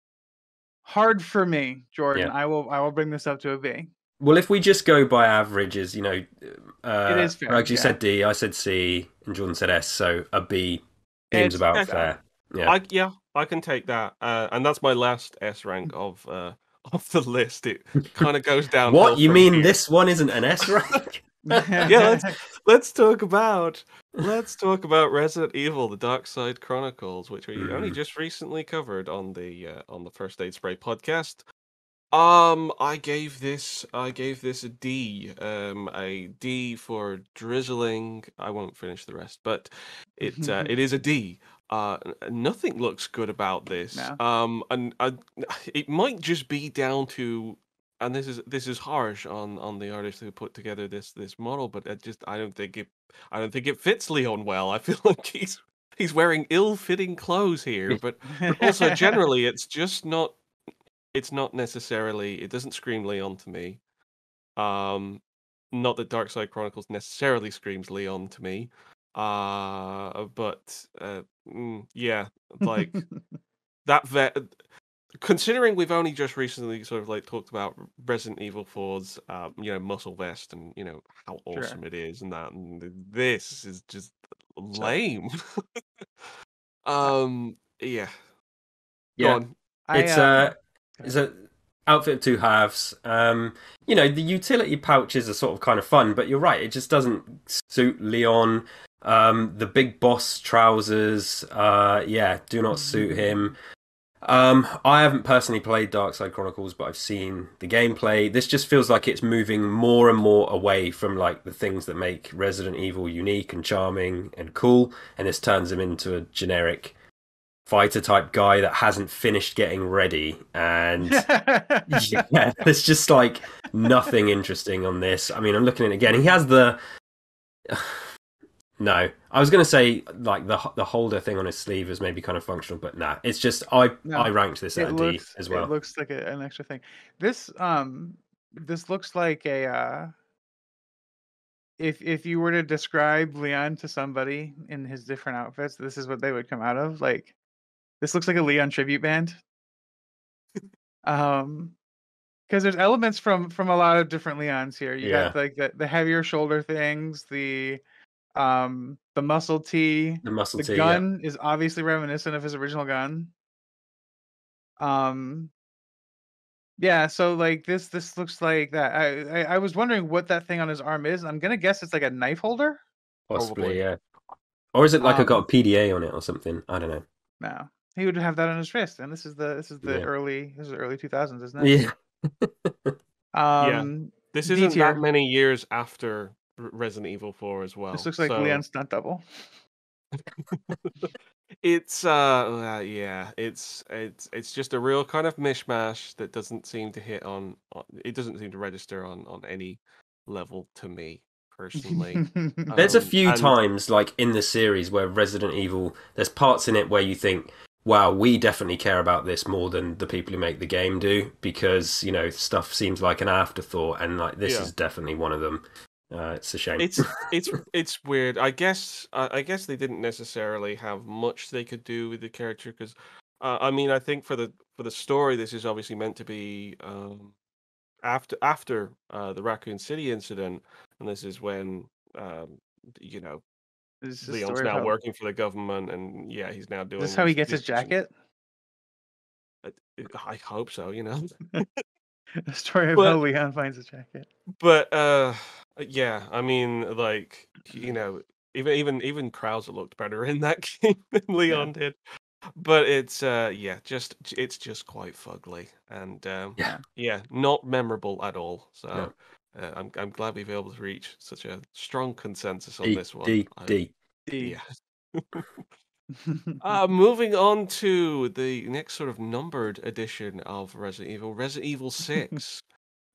hard for me, Jordan. Yeah. I will bring this up to a B. Well, if we just go by averages, It is fair. Rags, you Yeah. said D, I said C, and Jordan said S, so a B seems It's about Yeah, fair. Yeah. I can take that. And that's my last S rank of the list. It kind of goes downhill What? You from mean here. this one isn't an S rank? Yeah, let's talk about Resident Evil: The Dark Side Chronicles, which we only just recently covered on the First Aid Spray podcast. I gave this a D. A D for drizzling. I won't finish the rest, but it is a D. Nothing looks good about this. No. And it might just be down to, and this is harsh on the artist who put together this model, but I don't think it fits Leon well. I feel like he's wearing ill-fitting clothes here, but also generally it's just not. It's not necessarily. It doesn't scream Leon to me. Not that Dark Side Chronicles necessarily screams Leon to me. But yeah, like that. Considering we've only just recently sort of like talked about Resident Evil 4's, muscle vest, and how Sure. awesome it is, and that, and this is just So, lame. Yeah. Go Yeah. on. It's a outfit of two halves. The utility pouches are sort of kind of fun, but you're right, it just doesn't suit Leon. The big boss trousers, do not suit him. I haven't personally played Dark Side Chronicles, but I've seen the gameplay. This just feels like it's moving more and more away from like the things that make Resident Evil unique and charming and cool, and this turns him into a generic fighter type guy that hasn't finished getting ready, and yeah, there's just like nothing interesting on this. I mean, I'm looking at it again. He has the no. I was going to say like the holder thing on his sleeve is maybe kind of functional, but nah. It's just I ranked this at a D as well. It looks like an extra thing. This looks like a if you were to describe Leon to somebody in his different outfits, this is what they would come out of. Like, this looks like a Leon tribute band. Because there's elements from a lot of different Leons here. You got like the heavier shoulder things, the muscle tee. The gun is obviously reminiscent of his original gun. Yeah, so like this looks like that. I was wondering what that thing on his arm is. I'm gonna guess it's like a knife holder. Possibly, Probably. yeah. Or is it like got a PDA on it or something? I don't know. No, he would have that on his wrist, and this is the early 2000s, isn't it? Yeah. Yeah. This isn't that many years after Resident Evil 4 as well. This looks like Leon's stunt double. It's it's just a real kind of mishmash that doesn't seem to hit on it doesn't seem to register on any level to me personally. There's a few times like in the series where Resident Evil, there's parts in it where you think, wow, we definitely care about this more than the people who make the game do, because stuff seems like an afterthought, and like this is definitely one of them. It's a shame. It's weird. I guess they didn't necessarily have much they could do with the character, because I mean, I think for the story, this is obviously meant to be after the Raccoon City incident, and this is when Leon's now working for the government, and he's now doing. Is this how he gets his jacket? I hope so. The story of how Leon finds a jacket. But yeah, I mean, like, even Krauser looked better in that game than Leon did. But it's just quite fugly, and not memorable at all. So I'm glad we've been able to reach such a strong consensus on this one. D. Yeah. Moving on to the next sort of numbered edition of Resident Evil 6.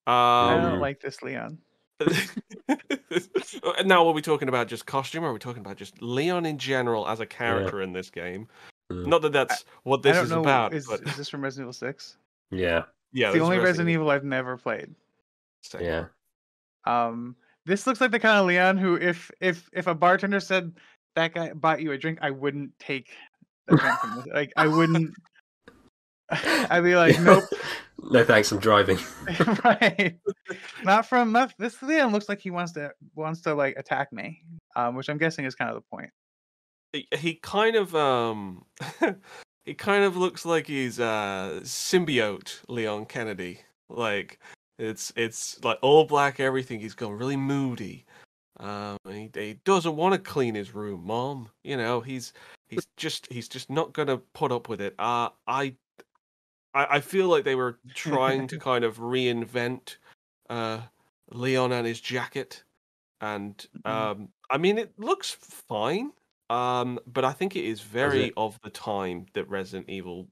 I don't like this Leon. Now, are we talking about just costume, or are we talking about just Leon in general as a Yeah. character in this game? Mm. Not that that's what I this don't is know. about, Is but this from Resident Evil 6? Yeah. yeah, It's the this is only Resident Resident Evil Evil I've never played. same. Yeah. This looks like the kind of Leon who, if a bartender said that guy bought you a drink, I wouldn't take a drink from this. Like I wouldn't. I'd be like, nope. No thanks, I'm driving. Right. Not this Leon looks like he wants to like attack me. Which I'm guessing is kind of the point. He kind of he kind of looks like he's symbiote Leon Kennedy. Like it's like all black everything. He's gone really moody. He doesn't want to clean his room, Mom. You know, he's just not gonna put up with it. I feel like they were trying to kind of reinvent uh Leon and his jacket, and I mean it looks fine. But I think it is Does very it? of the time that Resident Evil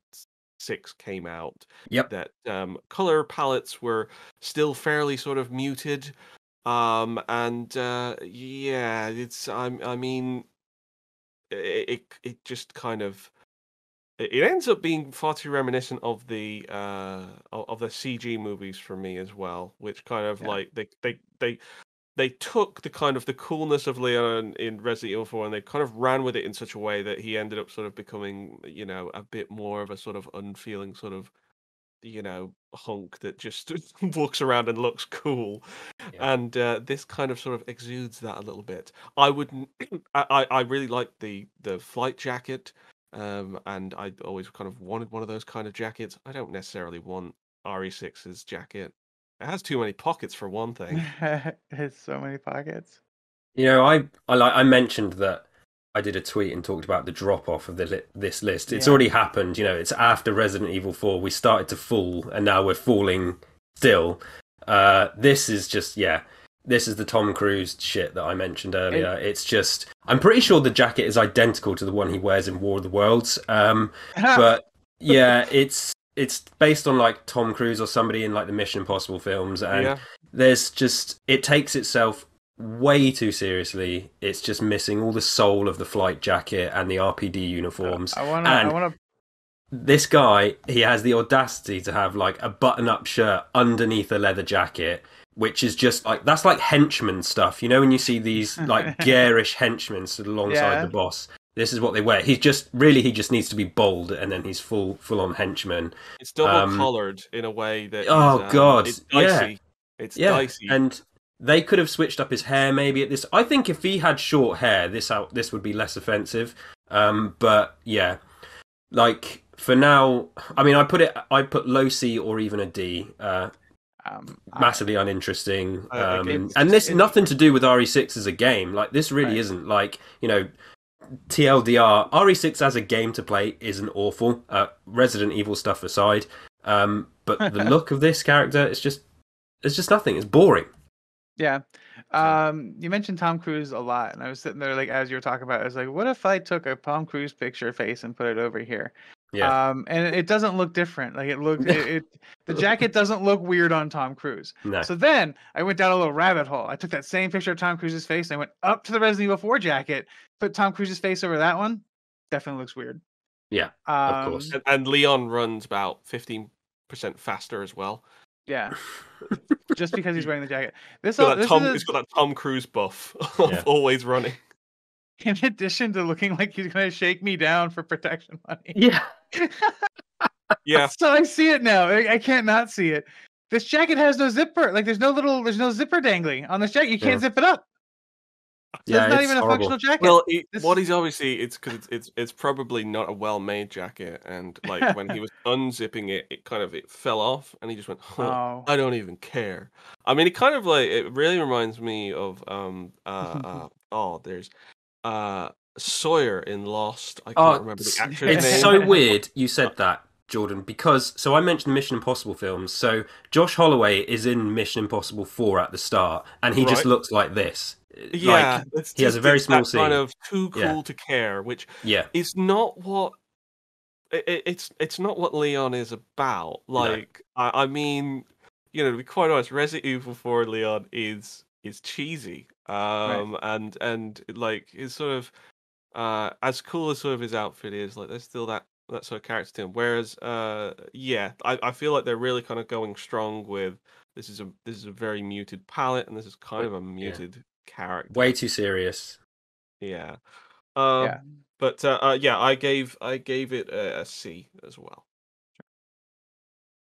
6 came out. Yep. That color palettes were still fairly sort of muted. And yeah, I mean, it just kind of it ends up being far too reminiscent of the CG movies for me as well, which kind of Yeah. like they took the kind of the coolness of Leon in Resident Evil 4 and they kind of ran with it in such a way that he ended up sort of becoming, you know, a bit more of a sort of unfeeling sort of, you know, hunk that just walks around and looks cool. Yeah. And this kind of sort of exudes that a little bit. I wouldn't I really like the flight jacket. And I always kind of wanted one of those kind of jackets. I don't necessarily want RE6's jacket. It has too many pockets for one thing. It's so many pockets. You know, I mentioned that I did a tweet and talked about the drop off of this list. It's Yeah. already happened. You know, it's after Resident Evil 4. We started to fall, and now we're falling still. This is just This is the Tom Cruise shit that I mentioned earlier. It's just I'm pretty sure the jacket is identical to the one he wears in War of the Worlds. But yeah, it's based on like Tom Cruise or somebody in like the Mission Impossible films, and Yeah. there's just it takes itself way too seriously. It's just missing all the soul of the flight jacket and the RPD uniforms. I wanna. This guy, he has the audacity to have like a button-up shirt underneath a leather jacket, which is just like that's like henchman stuff. You know, when you see these like garish henchmen stood alongside the boss. This is what they wear. He just needs to be bold, and then he's full on henchman. It's double collared in a way that God, it's dicey. It's dicey. And they could have switched up his hair maybe at this. I think if he had short hair, this would be less offensive. But yeah, like for now, I mean, I put low C or even a D. Massively uninteresting. And this nothing to do with RE6 as a game. Like this really isn't like, you know, TLDR, RE6 as a game to play isn't awful. Resident Evil stuff aside. But the look of this character, it's just nothing. It's boring. Yeah. You mentioned Tom Cruise a lot, and I was sitting there like as you were talking about it, I was like, what if I took a Tom Cruise picture face and put it over here? Yeah. And it doesn't look different. Like it looks the jacket doesn't look weird on Tom Cruise. No. So then I went down a little rabbit hole. I took that same picture of Tom Cruise's face and I went up to the Resident Evil 4 jacket, put Tom Cruise's face over that one. Definitely looks weird. Yeah, of course. And Leon runs about 15% faster as well. Yeah. Just because he's wearing the jacket. He's got that Tom Cruise buff of always running. In addition to looking like he's gonna shake me down for protection money. Yeah. Yeah. So I see it now. I can't not see it. This jacket has no zipper. Like there's no zipper dangling on this jacket. You can't zip it up. So it's not even a functional jacket. Well, what he's obviously it's because it's probably not a well-made jacket, and like when he was unzipping it, it fell off, and he just went, I don't even care. I mean, it kind of like it really reminds me of there's Sawyer in Lost. I can't remember the actor's name. It's so weird you said that, Jordan, because I mentioned Mission Impossible films. So Josh Holloway is in Mission Impossible 4 at the start, and he just looks like this. Yeah, like, he has a very small scene. Kind of too cool to care, which is not what it's not what Leon is about. Like, no. I mean, you know, to be quite honest, Resident Evil 4 Leon is is cheesy. Right. And like his sort of as cool as sort of his outfit is, like there's still that sort of character to him. Whereas yeah, I feel like they're really kind of going strong with this is a very muted palette, and this is kind But, of a yeah, muted way character. too serious. Yeah. Yeah. But yeah, I gave it a C as well.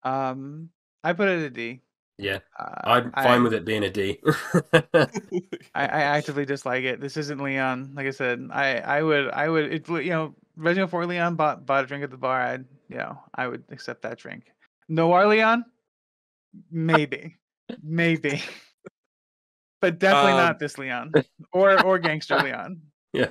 I put it a D. Yeah, I'm fine with I it being a D. I actively dislike it. This isn't Leon. Like I said, I would Resident Evil 4 Leon bought a drink at the bar. I would accept that drink. Noir Leon, maybe, maybe, but definitely Um, not this Leon or Gangster Leon. Yeah.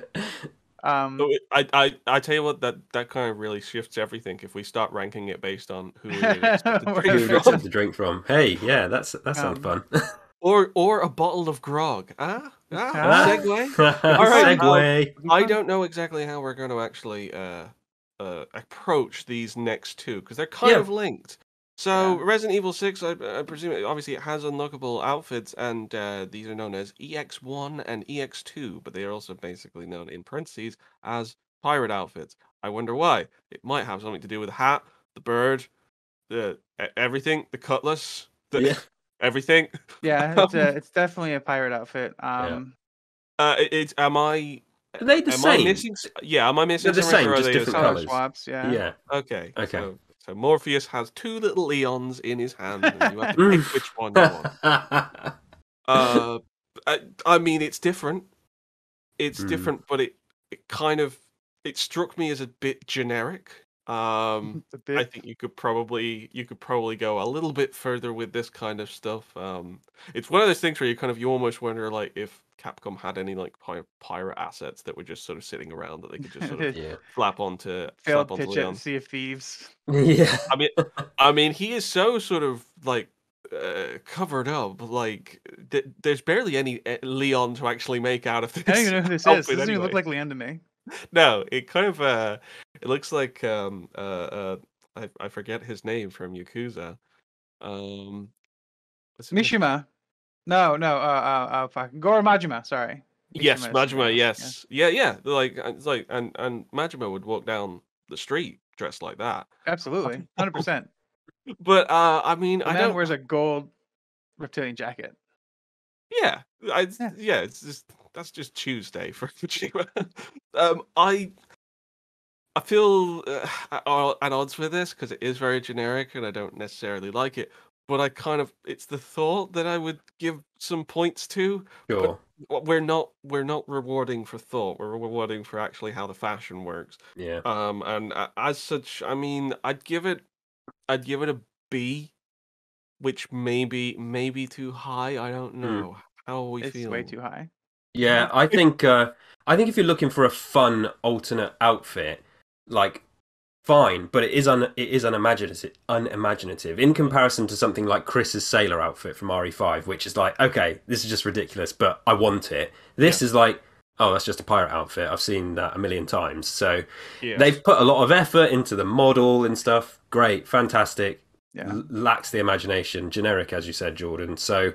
I tell you what, that kind of really shifts everything if we start ranking it based on who we would accept to Where drink Who the would drink from, accept the drink from? Hey, yeah, that sounds fun. or a bottle of grog. Ah, Segue. could be All right. fun. Segue. Could be I fun. don't know exactly how we're going to actually approach these next two because they're kind Yeah. of linked. So Yeah. Resident Evil 6, I presume, obviously it has unlockable outfits, and these are known as EX1 and EX2, but they are also basically known in parentheses as pirate outfits. I wonder why. It might have something to do with the hat, the bird, everything, the cutlass, Yeah. everything. Yeah, it's definitely a pirate outfit. Yeah. It's am I Are they the am I same? missing? Yeah, am I They're missing the something, same, or are just they the different same? Color colours. swaps, yeah. Yeah. Okay, Okay. so Morpheus has two little Leons in his hand, and you have to pick which one you want. Uh, I mean, it's different. It's Mm. different, but it kind of it struck me as a bit generic. A I bit. think you could probably go a little bit further with this kind of stuff. It's one of those things where you almost wonder like if Capcom had any like pirate assets that were just sort of sitting around that they could just sort of Yeah. slap Failed onto pitch at Leon. Sea of Thieves. Yeah. I mean, he is so sort of like covered up. Like there's barely any Leon to actually make out of I don't this even know who this is. outfit Doesn't even look anyway. like Leon to me. No, it kind of it looks like I forget his name from Yakuza. Um, what's it? Mishima. No, no. Fuck. Goro Majima. Sorry. Yes, Mishima is something Majima. else. Yeah. Yes, yeah. Like it's like and Majima would walk down the street dressed like that. Absolutely. 100%. But I mean, The I man don't. wears a gold reptilian jacket. Yeah, Yeah. yeah. It's just that's just Tuesday for Kojima. I feel at odds with this because it is very generic and I don't necessarily like it. But I kind of it's the thought that I would give some points to. But Sure. we're not rewarding for thought. We're rewarding for actually how the fashion works. Yeah. And as such, I mean, I'd give it a B, which maybe too high. I don't Mm. know. How are we It's way feeling? too high. Yeah, I think if you're looking for a fun alternate outfit, like fine, but it is unimaginative in comparison to something like Chris's sailor outfit from RE5, which is like, okay, this is just ridiculous, but I want it. This is like, oh, that's just a pirate outfit. I've seen that a million times. So Yes. they've put a lot of effort into the model and stuff. Great, fantastic. Yeah. Lacks the imagination, generic as you said, Jordan. So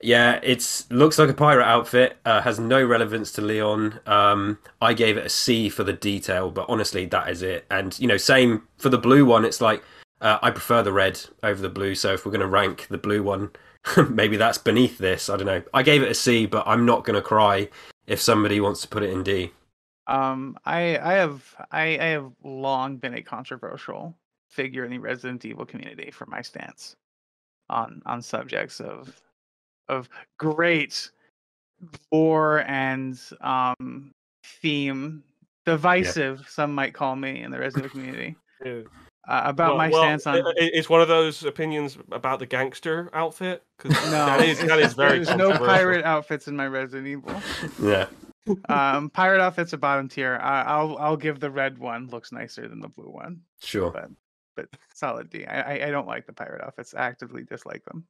yeah, it's looks like a pirate outfit. Has no relevance to Leon. I gave it a C for the detail, but honestly, that is it. And same for the blue one. It's like I prefer the red over the blue. So if we're going to rank the blue one, maybe that's beneath this. I don't know. I gave it a C, but I'm not going to cry if somebody wants to put it in D. I have long been a controversial figure in the Resident Evil community for my stance on subjects of great lore and theme, divisive, some might call me in the Resident Evil community, Yeah. about my stance on. It's one of those opinions about the gangster outfit because No, that is very there's no controversial. pirate outfits in my Resident Evil. Yeah. Pirate outfits are bottom tier. I'll give the red one looks nicer than the blue one, Sure. but solid D. I don't like the pirate outfits. I actively dislike them.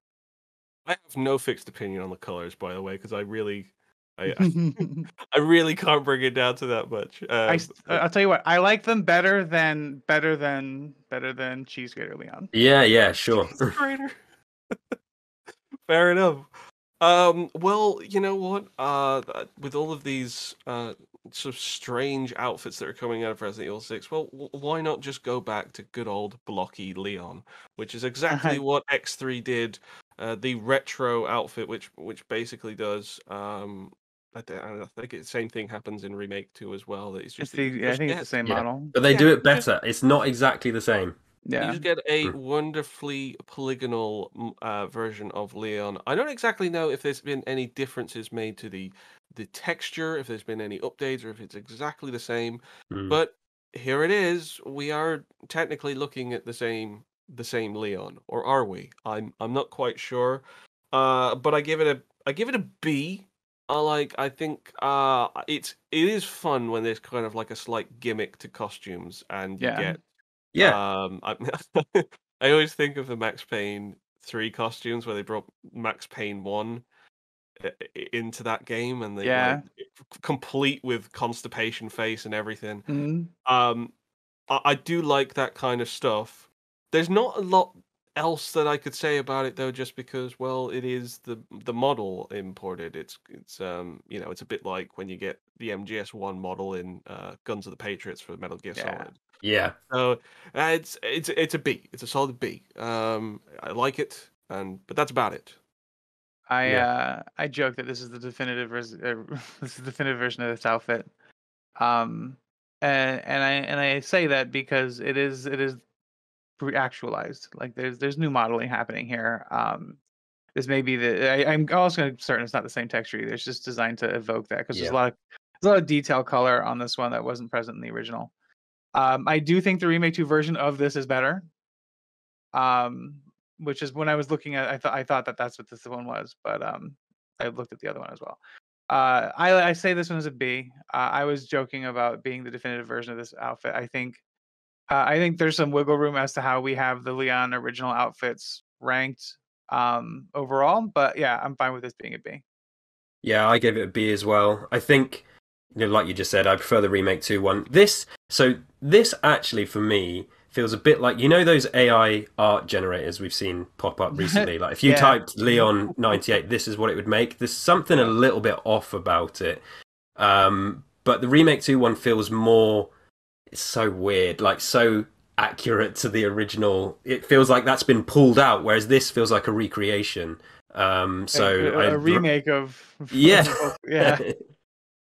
I have no fixed opinion on the colors, by the way, because I really can't bring it down to that much. I'll tell you what. I like them better than Cheese Grater Leon. Yeah, sure. Grater. Fair enough. Well, you know what? With all of these sort of strange outfits that are coming out of Resident Evil 6, well, why not just go back to good old blocky Leon, which is exactly what X3 did. The retro outfit, which basically does I think the same thing happens in Remake 2 as well. That it's just that you I just think it's the get same model. But they do it better. It's not exactly the same. you Yeah. just get a wonderfully polygonal version of Leon. I don't exactly know if there's been any differences made to the texture, if there's been any updates, or if it's exactly the same. But here it is. We are technically looking at the same Leon, or are we? I'm not quite sure. But I give it a B. I think it is fun when there's kind of like a slight gimmick to costumes, and you Yeah. get Yeah. I I always think of the Max Payne 3 costumes where they brought Max Payne 1 into that game, and they Yeah. complete with constipation face and everything. Mhm. I do like that kind of stuff. There's not a lot else that I could say about it though, just because, well, it is the model imported. It's it's a bit like when you get the MGS1 model in Guns of the Patriots for Metal Gear Yeah. Solid. Yeah. So it's a B. It's a solid B. I like it, but that's about it. I joke that this is the definitive this is the definitive version of this outfit. Um, and I say that because it is actualized. Like there's new modeling happening here. This may be I'm also certain it's not the same texture either. It's just designed to evoke that because Yeah. there's a lot of detail color on this one that wasn't present in the original. I do think the remake 2 version of this is better. Um, which is when I was looking at, I thought that that's what this one was, but I looked at the other one as well. I say this one is a B. I was joking about being the definitive version of this outfit. I think there's some wiggle room as to how we have the Leon original outfits ranked overall, but yeah, I'm fine with this being a B. Yeah, I gave it a B as well. I think, like you just said, I prefer the Remake 2 one. This actually for me feels a bit like, those AI art generators we've seen pop up recently. Like if you Yeah. typed Leon 98, this is what it would make. There's something a little bit off about it. But the Remake 2 one feels more, it's so weird, like so accurate to the original. It feels like that's been pulled out, whereas this feels like a recreation. A remake of yeah. yeah.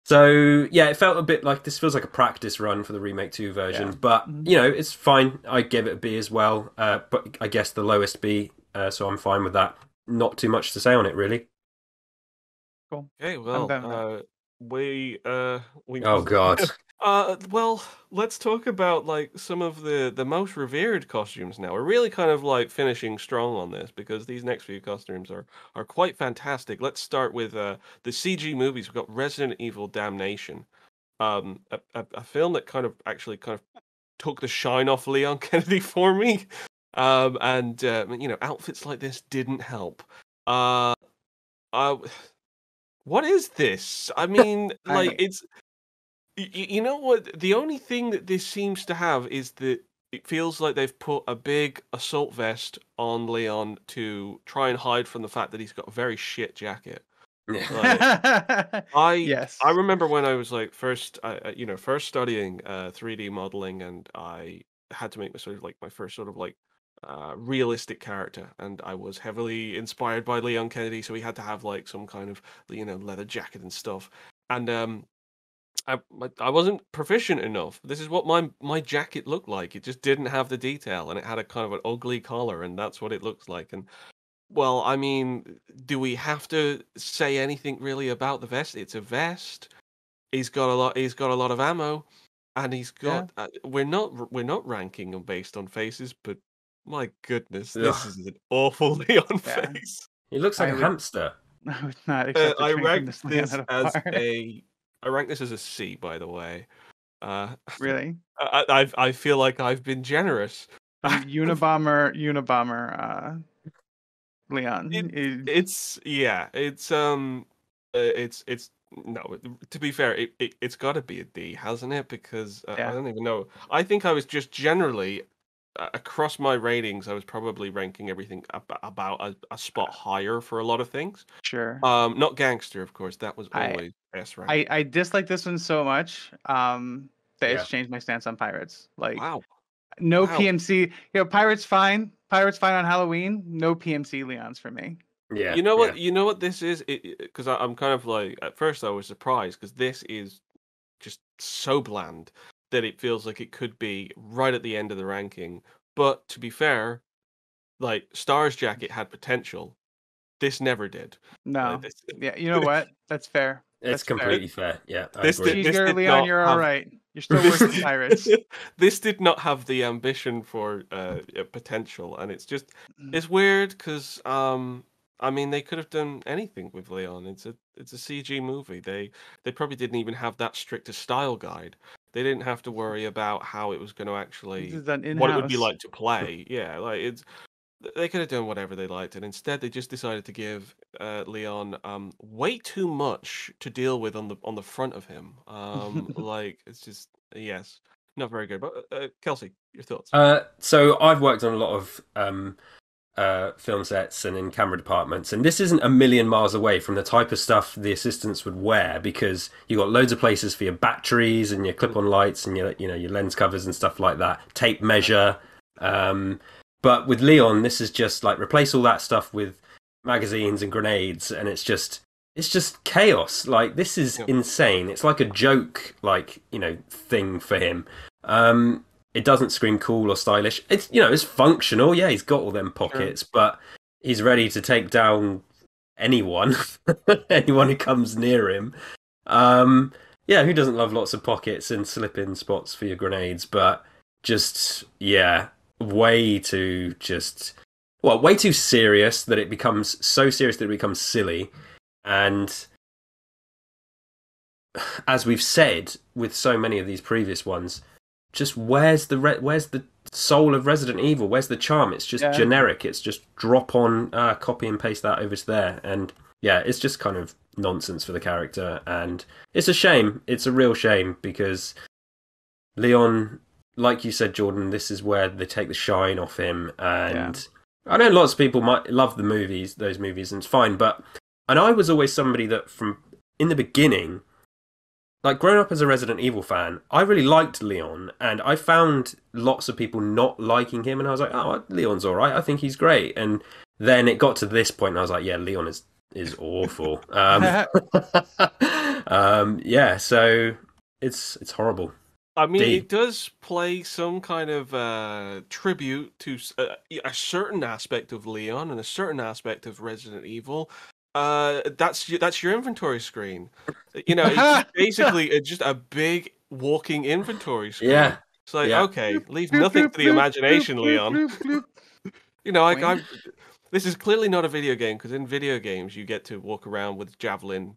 So yeah, it felt a bit like this feels like a practice run for the Remake 2 version, but it's fine. I gave it a B as well, but I guess the lowest B, so I'm fine with that. Not too much to say on it, really. Cool. Okay, I'm done with well, we Oh God. well, let's talk about like some of the most revered costumes now. We're really kind of like finishing strong on this because these next few costumes are quite fantastic. Let's start with the CG movies. We've got Resident Evil Damnation, a film that kind of took the shine off Leon Kennedy for me. And outfits like this didn't help. Uh, what is this? I mean, like it's you know what? The only thing that this seems to have is that it feels like they've put a big assault vest on Leon to try and hide from the fact that he's got a very shit jacket. Like, yes. I remember when I was like first studying 3D modeling, and I had to make my first sort of like realistic character, and I was heavily inspired by Leon Kennedy, so he had to have like some kind of leather jacket and stuff. And I wasn't proficient enough. This is what my jacket looked like. It just didn't have the detail, and it had a kind of an ugly collar, and that's what it looks like. And well, I mean, do we have to say anything really about the vest? It's a vest. He's got a lot. He's got a lot of ammo, and he's got. We're not ranking them based on faces, but my goodness, this Ugh. is an awful Leon face. He looks like a hamster. I would not accept a I drink from ranked this Leon this at a as bar. I rank this as a C, by the way. Really? I feel like I've been generous. Unabomber, It, Leon. it's no. To be fair, it's got to be a D, hasn't it? Because I Yeah. don't even know. I think I was just generally across my ratings, I was probably ranking everything about a spot higher for a lot of things. Sure. Not Gangster, of course. That was I always S rank. I dislike this one so much that Yeah. it's changed my stance on Pirates. Like Wow. no Wow. PMC. Pirates fine. Pirates fine on Halloween. No PMC Leons for me. Yeah. You know what? Yeah. You know what this is? Because I'm kind of like at first I was surprised because this is just so bland that it feels like it could be right at the end of the ranking. But to be fair, like Star's Jacket had potential. This never did. No. This, Yeah, you know what? That's fair. It's That's fair. completely fair. Yeah, I this agree. did this Cheeseburger did Leon, not you're all have right. You're still this, worse than Pirates. this did not have the ambition for potential, and it's weird because I mean they could have done anything with Leon. It's a CG movie. They probably didn't even have that strict a style guide. They didn't have to worry about how it was going to This actually is done in what it would be house. like to play. Yeah, like they could have done whatever they liked, and instead they just decided to give Leon way too much to deal with on the front of him. Like it's just yes, not very good. But Kelsey, your thoughts? So I've worked on a lot of film sets and in camera departments, and this isn't a million miles away from the type of stuff the assistants would wear because you got loads of places for your batteries and your clip-on lights and your your lens covers and stuff like that, tape measure. But with Leon, this is just like replace all that stuff with magazines and grenades, and it's just chaos. Like this is insane. It's like a joke, like thing for him. It doesn't scream cool or stylish. It's it's functional. Yeah, he's got all them pockets, but he's ready to take down anyone, anyone who comes near him. Yeah, who doesn't love lots of pockets and slip-in spots for your grenades? But just way too serious that it becomes so serious that it becomes silly. And as we've said with so many of these previous ones, just where's the soul of Resident Evil? Where's the charm? It's just generic. It's just drop on, copy and paste that over to there, and it's just kind of nonsense for the character, and it's a shame. It's a real shame because Leon, like you said, Jordan, this is where they take the shine off him, and I know lots of people might love those movies, and it's fine, and I was always somebody that from in the beginning, like growing up as a Resident Evil fan, I really liked Leon, and I found lots of people not liking him, and I was like, oh, Leon's all right, I think he's great, and then it got to this point, and I was like, yeah, Leon is awful. So it's horrible. I mean, it does play some kind of tribute to a certain aspect of Leon and a certain aspect of Resident Evil. That's your inventory screen. It's basically just a big walking inventory screen. Yeah. It's like, okay, leave nothing to the imagination, Leon. This is clearly not a video game because in video games you get to walk around with javelin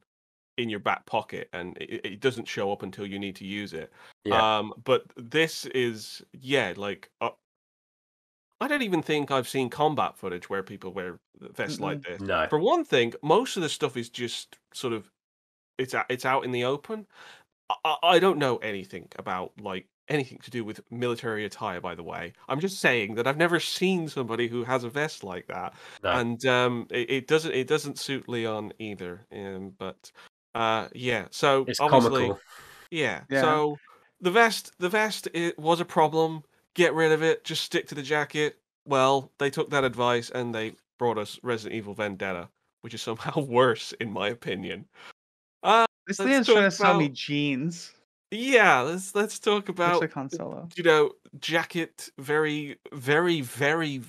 in your back pocket and it doesn't show up until you need to use it. But this is like I don't even think I've seen combat footage where people wear vests like this. No. For one thing, most of the stuff is just sort of it's out in the open. I don't know anything about like anything to do with military attire, by the way. I'm just saying that I've never seen somebody who has a vest like that, and it doesn't suit Leon either. But so it's obviously, comical. Yeah. So the vest it was a problem. Get rid of it. Just stick to the jacket. Well, they took that advice and they brought us Resident Evil Vendetta, which is somehow worse in my opinion. This Leon's trying to sell me jeans. Yeah, let's talk about Han Solo. Jacket, very, very, very,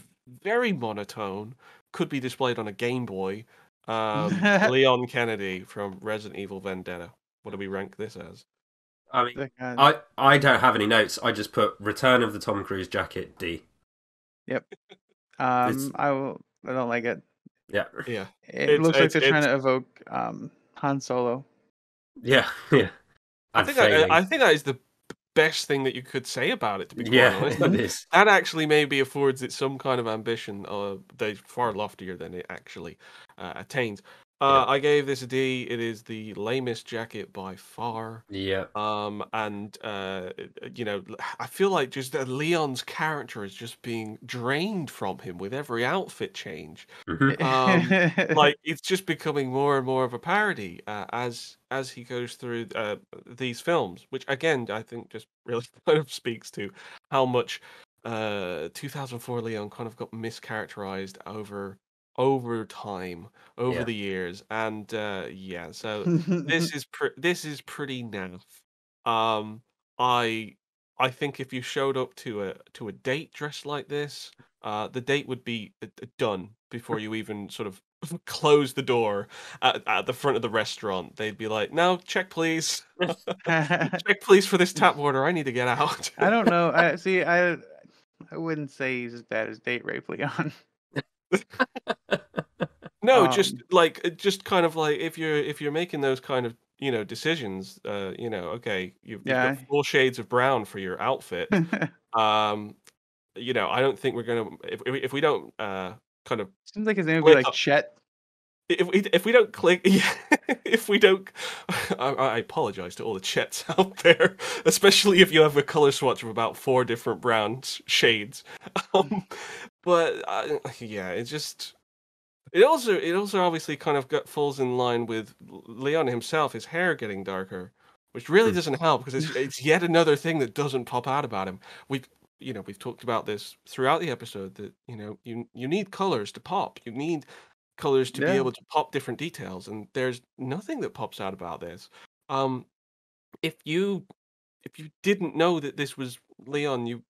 very monotone. Could be displayed on a Game Boy. Leon Kennedy from Resident Evil Vendetta. What do we rank this as? I mean, I don't have any notes. I just put Return of the Tom Cruise Jacket D. Yep. I don't like it. Yeah. It looks like they're trying to evoke Han Solo. Yeah. I think that is the best thing that you could say about it, to be quite honest. It is. That actually maybe affords it some kind of ambition, or they're far loftier than it actually attains. I gave this a D. It is the lamest jacket by far. Yeah. And I feel like just Leon's character is just being drained from him with every outfit change. Like it's just becoming more and more of a parody as he goes through these films, which again I think just really kind of speaks to how much 2004 Leon kind of got mischaracterized over time, over Yeah. the years, and so this is pretty naff. Um, I I think if you showed up to a date dressed like this, the date would be done before you even sort of close the door at the front of the restaurant. They'd be like, "No, check please, check please for this tap order. I need to get out." I don't know. I wouldn't say he's as bad as date rape Leon. No, just kind of like if you're making those kind of decisions, okay, you've got Yeah. 4 shades of brown for your outfit. Um, I don't think we're gonna if we don't kind of Seems like his name would be click like up Chet. if we don't click yeah, if we don't I apologize to all the chets out there, especially if you have a color swatch of about 4 different brown shades. But yeah, it's just. It also obviously kind of falls in line with Leon himself, his hair getting darker, which really doesn't help because it's yet another thing that doesn't pop out about him. We've talked about this throughout the episode that you need colors to pop. You need colors to be Yeah. able to pop different details, and there's nothing that pops out about this. Um, if you didn't know that this was Leon, you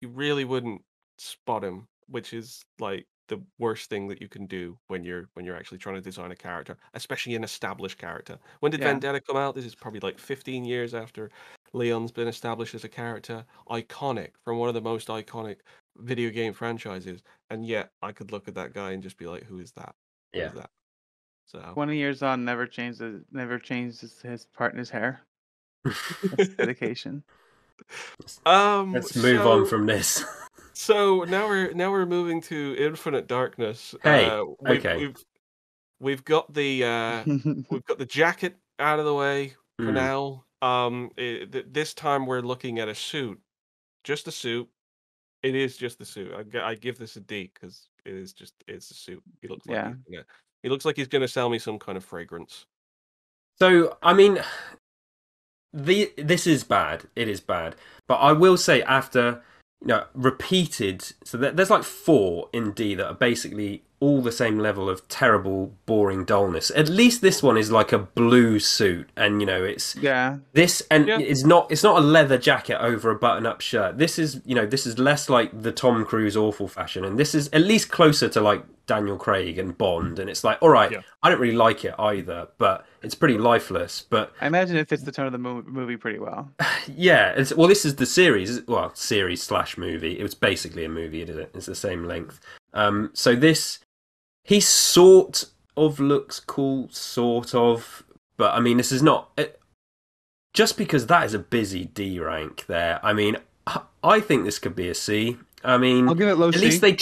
really wouldn't spot him, which is like the worst thing that you can do when you're actually trying to design a character, especially an established character. When did Yeah. Vendetta come out? This is probably like 15 years after Leon's been established as a character. Iconic from one of the most iconic video game franchises, and yet I could look at that guy and just be like, "Who is that? Who Yeah. is that?" So 20 years on, never changed his part in his hair. That's dedication. Let's move on so from this. So now we're moving to Infinite Darkness. Hey, okay. We've got the jacket out of the way for Mm. now. This time we're looking at a suit, just a suit. It is just the suit. I give this a D because it's a suit. Yeah. He looks like he's gonna sell me some kind of fragrance. So, I mean, this is bad. It is bad. But I will say after repeated, so there's like 4 in D that are basically all the same level of terrible, boring dullness. At least this one is like a blue suit, and it's this, and Yeah. it's not a leather jacket over a button-up shirt. This is less like the Tom Cruise awful fashion, and this is at least closer to like Daniel Craig and Bond, and it's like, all right, Yeah. I don't really like it either, but it's pretty lifeless. But I imagine it fits the tone of the movie pretty well. yeah, this is the series/movie. It was basically a movie, isn't it? It's the same length. So this, he sort of looks cool, sort of, but I mean, this is not just because that is a busy D rank there. I mean, I think this could be a C. I mean, I'll give it low at C. least they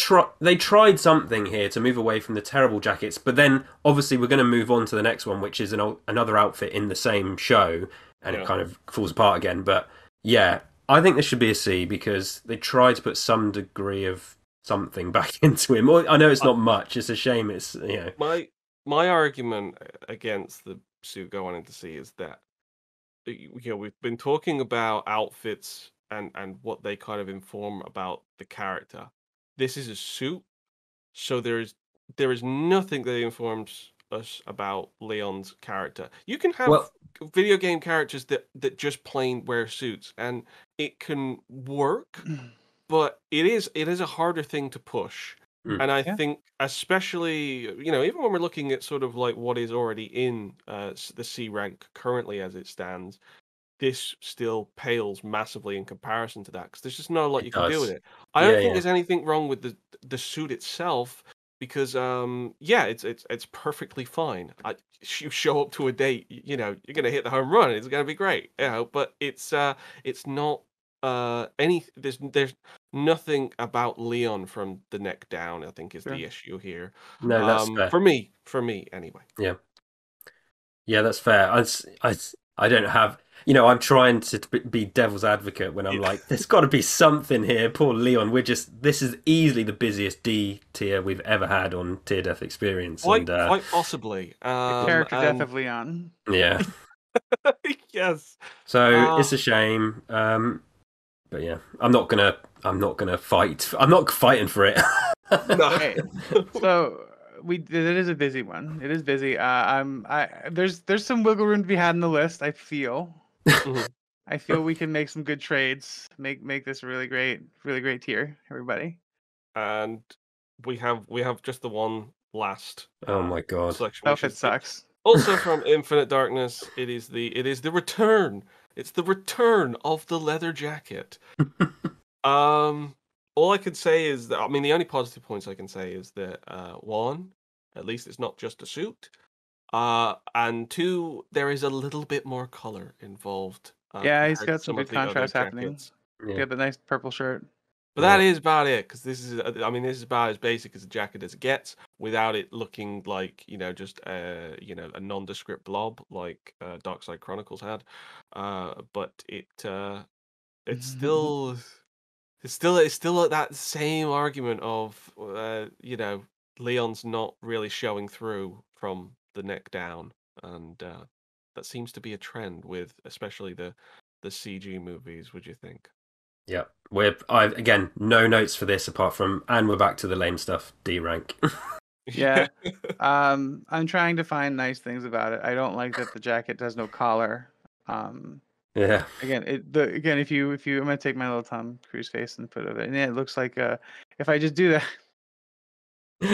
tried something here to move away from the terrible jackets, but then obviously we're going to move on to the next one, which is another outfit in the same show, and it kind of falls apart again. But yeah, I think this should be a C because they tried to put some degree of something back into him. I know it's not much. It's a shame. It's My argument against the suit going into C is that we've been talking about outfits and what they kind of inform about the character. This is a suit, so there is nothing that informs us about Leon's character. You can have video game characters that just plain wear suits, and it can work, but it is a harder thing to push. And I think, especially, even when we're looking at sort of like what is already in the C rank currently as it stands, this still pales massively in comparison to that because there's just not a lot you can do with it. I don't think there's anything wrong with the suit itself because it's perfectly fine. You show up to a date, you're gonna hit the home run. It's gonna be great, but it's not there's nothing about Leon from the neck down, I think, is the issue here. No, that's fair. For me anyway. Yeah. Yeah, that's fair. I don't have. I'm trying to be devil's advocate when I'm like, there's got to be something here. Poor Leon. This is easily the busiest D tier we've ever had on Tier Death Experience. Quite possibly. The character death of Leon. Yeah. Yes. So it's a shame. But yeah, I'm not gonna fight. I'm not fighting for it. No. Okay. So it is a busy one. It is busy. There's some wiggle room to be had in the list. I feel. Mhm. I feel we can make some good trades. Make this a really great tier, everybody. And we have just the one last. Oh my god. Selection. Outfit sucks. Also from Infinite Darkness, it is the return. It's the return of the leather jacket. All I can say is that the only positive points I can say is that one, at least it's not just a suit. And two, there is a little bit more color involved. Yeah, he's got some good contrast happening. Yeah. He got the nice purple shirt. But that is about it, because this is about as basic as a jacket as it gets, without it looking like just a nondescript blob like Darkside Chronicles had. But it's still that same argument of Leon's not really showing through from the neck down, and that seems to be a trend with especially the CG movies. Would you think? Yeah, I've again no notes for this apart from, and we're back to the lame stuff. D rank. Yeah. I'm trying to find nice things about it. I don't like that the jacket does no collar. Yeah. Again, if you I'm gonna take my little Tom Cruise face and put it in. Yeah, it looks like if I just do that.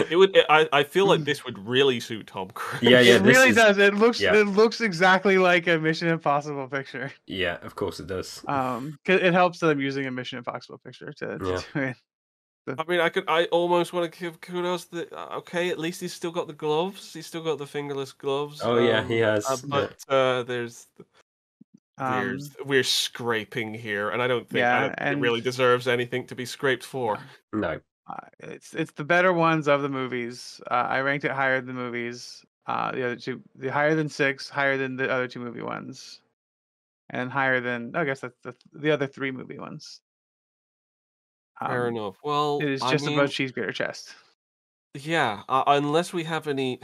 It would. I feel like this would really suit Tom Cruise. Yeah. It really does. It looks exactly like a Mission Impossible picture. Yeah, of course it does. 'Cause it helps that I'm using a Mission Impossible picture to do it. I almost want to give kudos that okay, at least he's still got the gloves. He's still got the fingerless gloves. Oh yeah, he has. But we're scraping here, and I don't think it really deserves anything to be scraped for. No. It's the better ones of the movies. I ranked it higher than the movies. The other two, higher than 6, higher than the other 2 movie ones, and higher than I guess that's the other 3 movie ones. Fair enough. Well, it is just about Cheese Grater Chest. Yeah, unless we have any.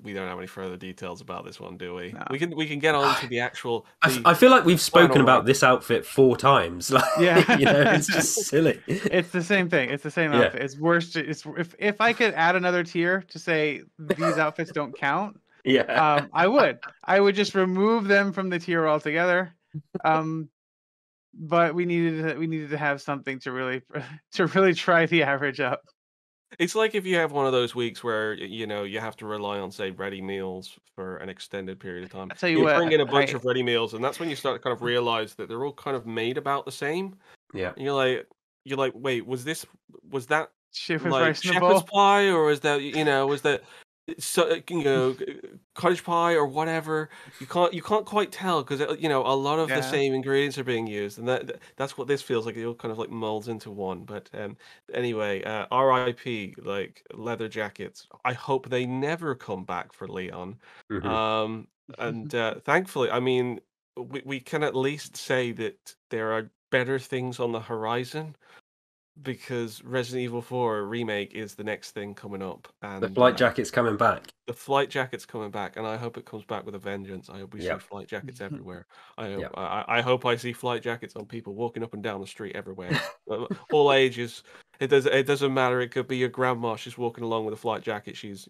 We don't have any further details about this one, do we? No. We can get on to the actual. I feel like we've spoken about this outfit 4 times. Like, yeah, it's just silly. It's the same thing. It's the same outfit. It's worse. If I could add another tier to say these outfits don't count. Yeah. I would just remove them from the tier altogether. But we needed to have something to really try the average up. It's like if you have one of those weeks where you have to rely on, say, ready meals for an extended period of time. I'll tell you what, bring in a bunch of ready meals, and that's when you start to kind of realize that they're all kind of made about the same. Yeah. And you're like, wait, was that like shepherd's pie, or was that cottage pie or whatever? You can't quite tell because a lot of the same ingredients are being used, and that's what this feels like. It all kind of like molds into one. But anyway, R.I.P. like leather jackets. I hope they never come back for Leon. Mm-hmm. And thankfully, we can at least say that there are better things on the horizon, because Resident Evil 4 remake is the next thing coming up, and the flight jacket's coming back. The flight jacket's coming back, and I hope it comes back with a vengeance. I hope we see flight jackets everywhere. I hope I see flight jackets on people walking up and down the street everywhere, all ages. It doesn't matter. It could be your grandma. She's walking along with a flight jacket. She's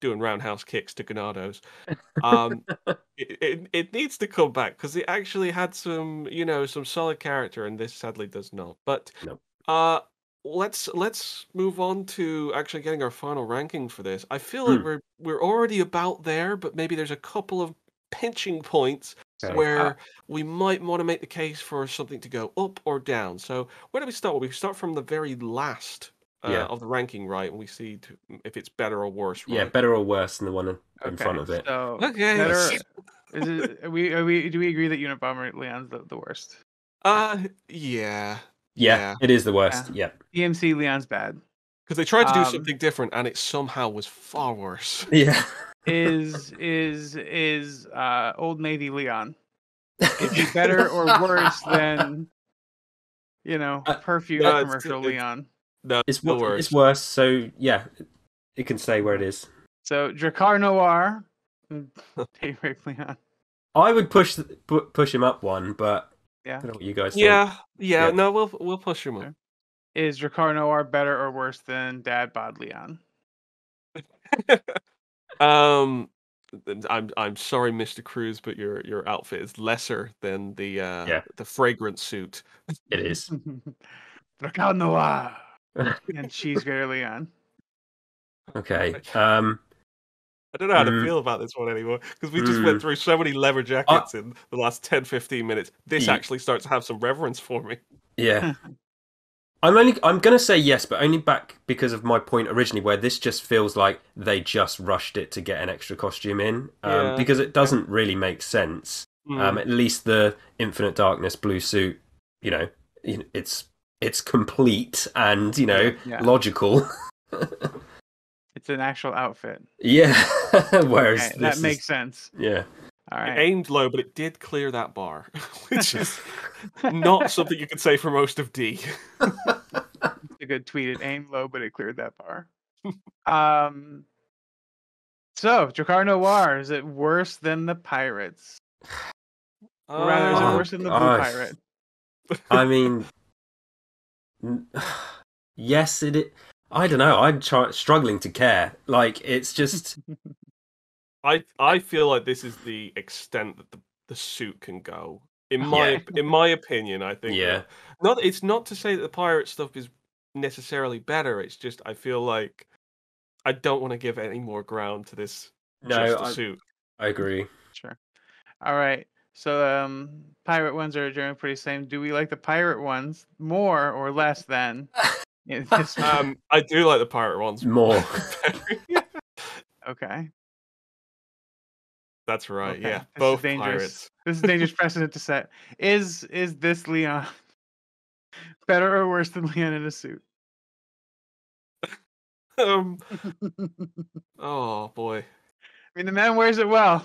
doing roundhouse kicks to Ganados. It needs to come back because it actually had some solid character, and this sadly does not. But no. Let's move on to actually getting our final ranking for this. I feel like we're already about there, but maybe there's a couple of pinching points where we might want to make the case for something to go up or down. So where do we start? Well, we start from the very last of the ranking, right? And we see if it's better or worse. Right? Yeah, better or worse than the one in front of it. So okay. Do we agree that Unabomber Leon's the worst? Yeah, it is the worst. Yeah. EMC Leon's bad. Because they tried to do something different, and it somehow was far worse. Yeah. is Old Navy Leon? Is he better or worse than perfume no, commercial Leon? No, It's the worst. it's worse. So yeah, it can say where it is. So Drakkar Noir, Daybreak Leon. I would push him up one, but Yeah. I don't know what you guys think. Yeah. No, we'll push him up. Is Drakkar Noir better or worse than Dad Bod Leon? I'm sorry, Mr. Cruz, but your outfit is lesser than the fragrance suit. It is. Drakkar Noir and Cheese Grater Leon. Okay. I don't know how to feel about this one anymore because we just went through so many leather jackets in the last 10-15 minutes. This actually starts to have some reverence for me. Yeah. I'm gonna say yes, but only back because of my point originally, where this just feels like they just rushed it to get an extra costume in, because it doesn't really make sense. At least the Infinite Darkness blue suit, it's complete and logical. It's an actual outfit. Yeah. Whereas that makes sense. Yeah. All right. It aimed low, but it did clear that bar, which is not something you could say for most of D. A good tweet. It aimed low, but it cleared that bar. So Drakkar Noir, is it worse than the Pirates? Or rather, is it worse than the Blue Pirate? I mean, yes, it is. I don't know. I'm struggling to care. Like, it's just. I feel like this is the extent that the suit can go. In my opinion, I think. Yeah. It's not to say that the pirate stuff is necessarily better. It's just I feel like I don't want to give any more ground to this. No, suit. I agree. Sure. All right. So pirate ones are generally pretty same. Do we like the pirate ones more or less than? I do like the pirate ones more. Okay. That's right. Okay. Yeah, This both is dangerous. pirates. This is dangerous precedent to set. Is this Leon better or worse than Leon in a suit? Oh boy. I mean, the man wears it well.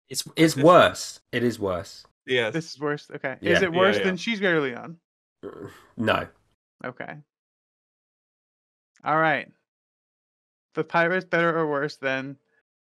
It's worse. It is worse. Yeah. This is worse. Okay. Yeah. Is it worse than Cheese Grater Leon? No. Okay. All right. The pirate's better or worse than.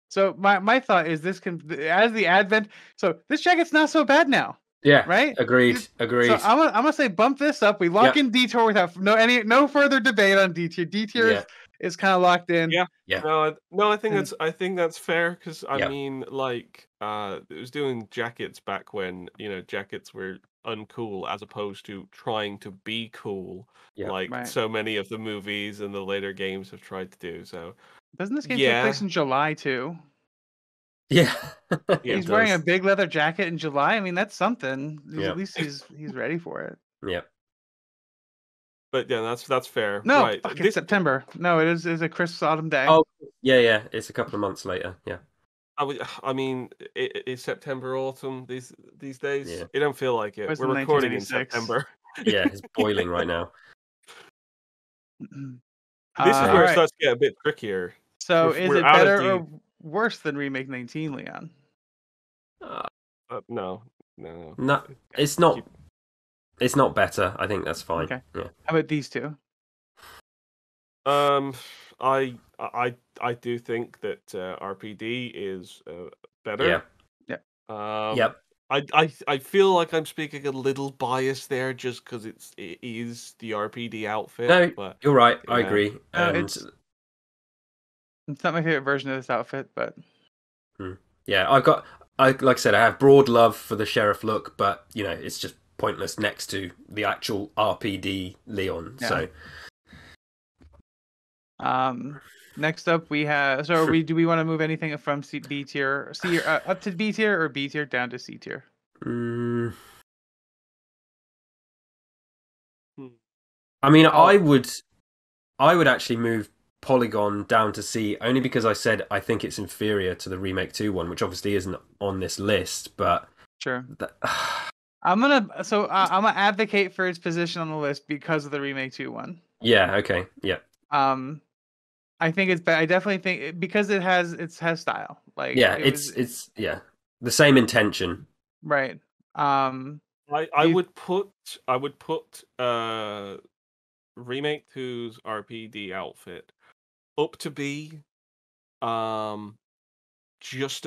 So my thought is this can as the advent. So this jacket's not so bad now. Yeah. Right. Agreed. So I'm gonna say bump this up. We lock in D tier without no further debate on D tier. D tier is kind of locked in. Yeah. Yeah. No, I think that's fair because I mean, like, it was doing jackets back when jackets were uncool as opposed to trying to be cool, like so many of the movies and the later games have tried to do. So doesn't this game take place in July too? Yeah. He's wearing a big leather jacket in July. I mean, that's something. Yep. At least he's ready for it. Yep. But yeah, that's fair. No, right. It's September. No, it is a crisp autumn day. Oh, yeah. It's a couple of months later. Yeah. I mean, it's September, autumn these days. Yeah. It don't feel like it. Where's We're recording in September. Yeah, it's boiling right now. This is where it starts to get a bit trickier. So is it better or worse than Remake 19, Leon? No. It's not. It's not better. I think that's fine. Okay. Yeah. How about these two? I do think that RPD is better. Yeah. Yep. I feel like I'm speaking a little biased there just because it is the RPD outfit. No, but you're right. I agree. It's not my favorite version of this outfit, but yeah, like I said, I have broad love for the sheriff look, but it's just pointless next to the actual RPD Leon. Yeah. So next up we have. So do we want to move anything from B tier, up to B tier, or B tier down to C tier? I mean, I would actually move Polygon down to C only because I said I think it's inferior to the Remake 2 one, which obviously isn't on this list. But sure, I'm gonna advocate for its position on the list because of the Remake 2 one. Yeah. Okay. Yeah. I think it's I definitely think because it has style. Like Yeah, it was it's the same intention. right. I Do you, would put Remake 2's RPD outfit up to B. Um, just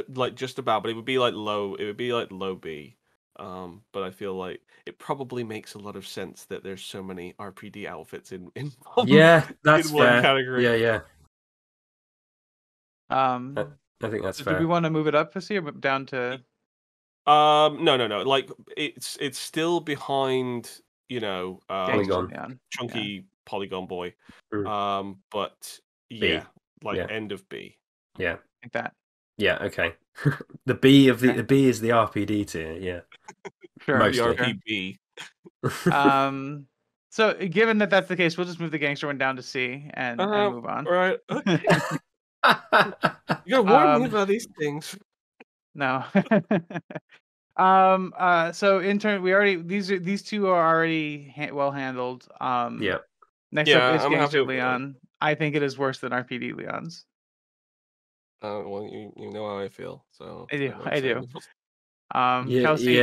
about, but it would be like low. It would be like low B. But I feel like it probably makes a lot of sense that there's so many RPD outfits in one Yeah, that's in one fair. category. Yeah. I, um, I think that's do we fair. want to move it up this year, but down to? No. Like it's still behind, Gangster Polygon. Leon? Yeah, chunky Polygon Boy. Mm. But yeah, B. like Yeah. end of B. Yeah. like that. Yeah. Okay. The B of Okay. the B is the RPD tier. Yeah. Sure, The Mostly. sure. RPB. So given that that's the case, we'll just move the gangster one down to C and move on. Right. Okay. You gotta warn me um, about these things. no. So in turn, we already these two are already well handled. Yeah. Next up Yeah, is I'm happy Gangster with that. Leon. I think it is worse than RPD Leon's. Well, you know how I feel, so I do, I won't I say do. anything. Yeah, Kelsey,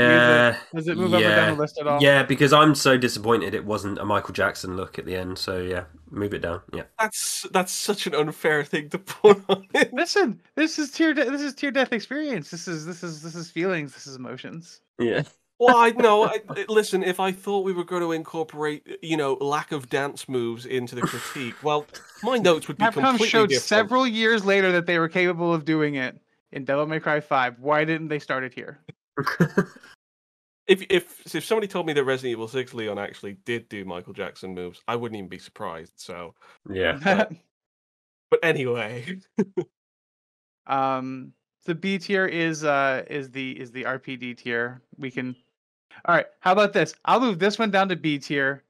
does it move up or down the list at all? yeah, because I'm so disappointed it wasn't a Michael Jackson look at the end. So yeah, move it down. Yeah. That's such an unfair thing to put on it. Listen, this is tear death experience. This is feelings. This is emotions. Yeah. Well, I know. Listen, if I thought we were going to incorporate, lack of dance moves into the critique, well, my notes would be Capcom completely showed different. several years later that they were capable of doing it in Devil May Cry 5. Why didn't they start it here? If somebody told me that Resident Evil 6 Leon actually did do Michael Jackson moves, I wouldn't even be surprised. So, Yeah. but anyway, The B tier is the RPD tier. We can. All right. How about this? I'll move this one down to B tier.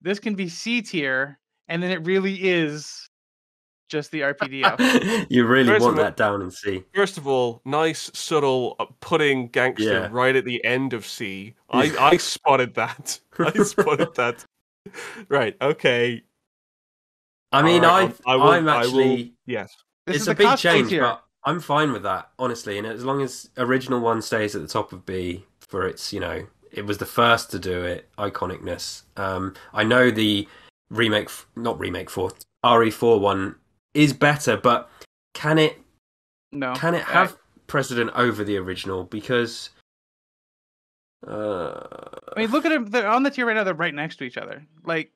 This can be C tier, and then it really is just the RPD outfit. You really First want of all- that down in C. first of all, nice subtle putting gangster Yeah. right at the end of C. I spotted that. I spotted that. Right. Okay. I mean, All right, I'm actually. yes. This It's is a the big cosplay change, tier. but I'm fine with that, honestly. And as long as original one stays at the top of B for its, it was the first to do it, iconicness. I know the not remake 4, RE4 one is better, but can it No. have precedent over the original? Because I mean, look at them. They're on the tier right now. They're right next to each other. Like,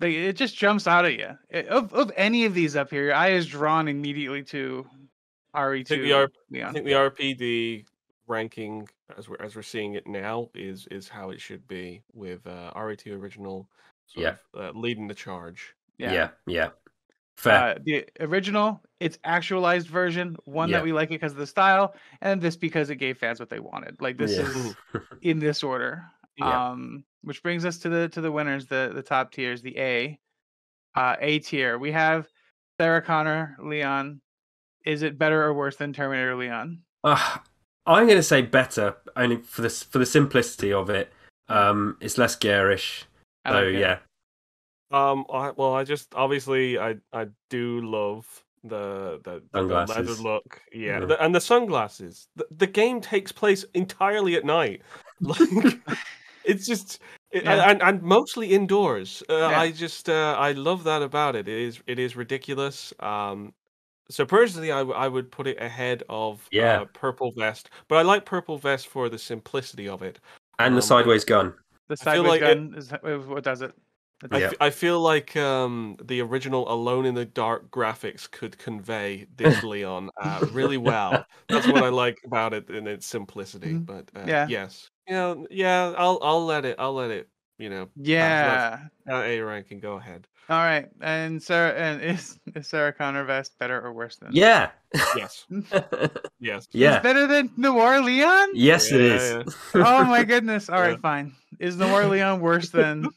it just jumps out at you. Of any of these up here, your eye is drawn immediately to RE2 Leon. I think the RPD ranking as we're seeing it now is how it should be, with RE2 original sort of leading the charge. Yeah. Fair. The original, its actualized version, one Yeah. that we like it because of the style, and this because it gave fans what they wanted. Like this is in this order. Yeah. Which brings us to the winners, the top tiers, the A tier. We have Sarah Connor Leon. Is it better or worse than Terminator Leon? I'm going to say better, only for the simplicity of it. It's less garish. So yeah. I just obviously I do love the Sunglasses. leather look, and the sunglasses. The game takes place entirely at night, like it's just and mostly indoors. I love that about it. It is ridiculous. So personally, I would put it ahead of Purple Vest, but I like Purple Vest for the simplicity of it and the sideways gun. The sideways gun is what does it. I feel like the original Alone in the Dark graphics could convey this Leon really well. That's what I like about it in its simplicity. But yes, I'll let it. Pass. That's A ranking. Go ahead. All right, and is Sarah Connor Vest better or worse than? Yeah. Yes. Yes. Yeah. It's better than Noir Leon? Yes, it is. Yeah. Oh my goodness. All right, fine. Is Noir Leon worse than?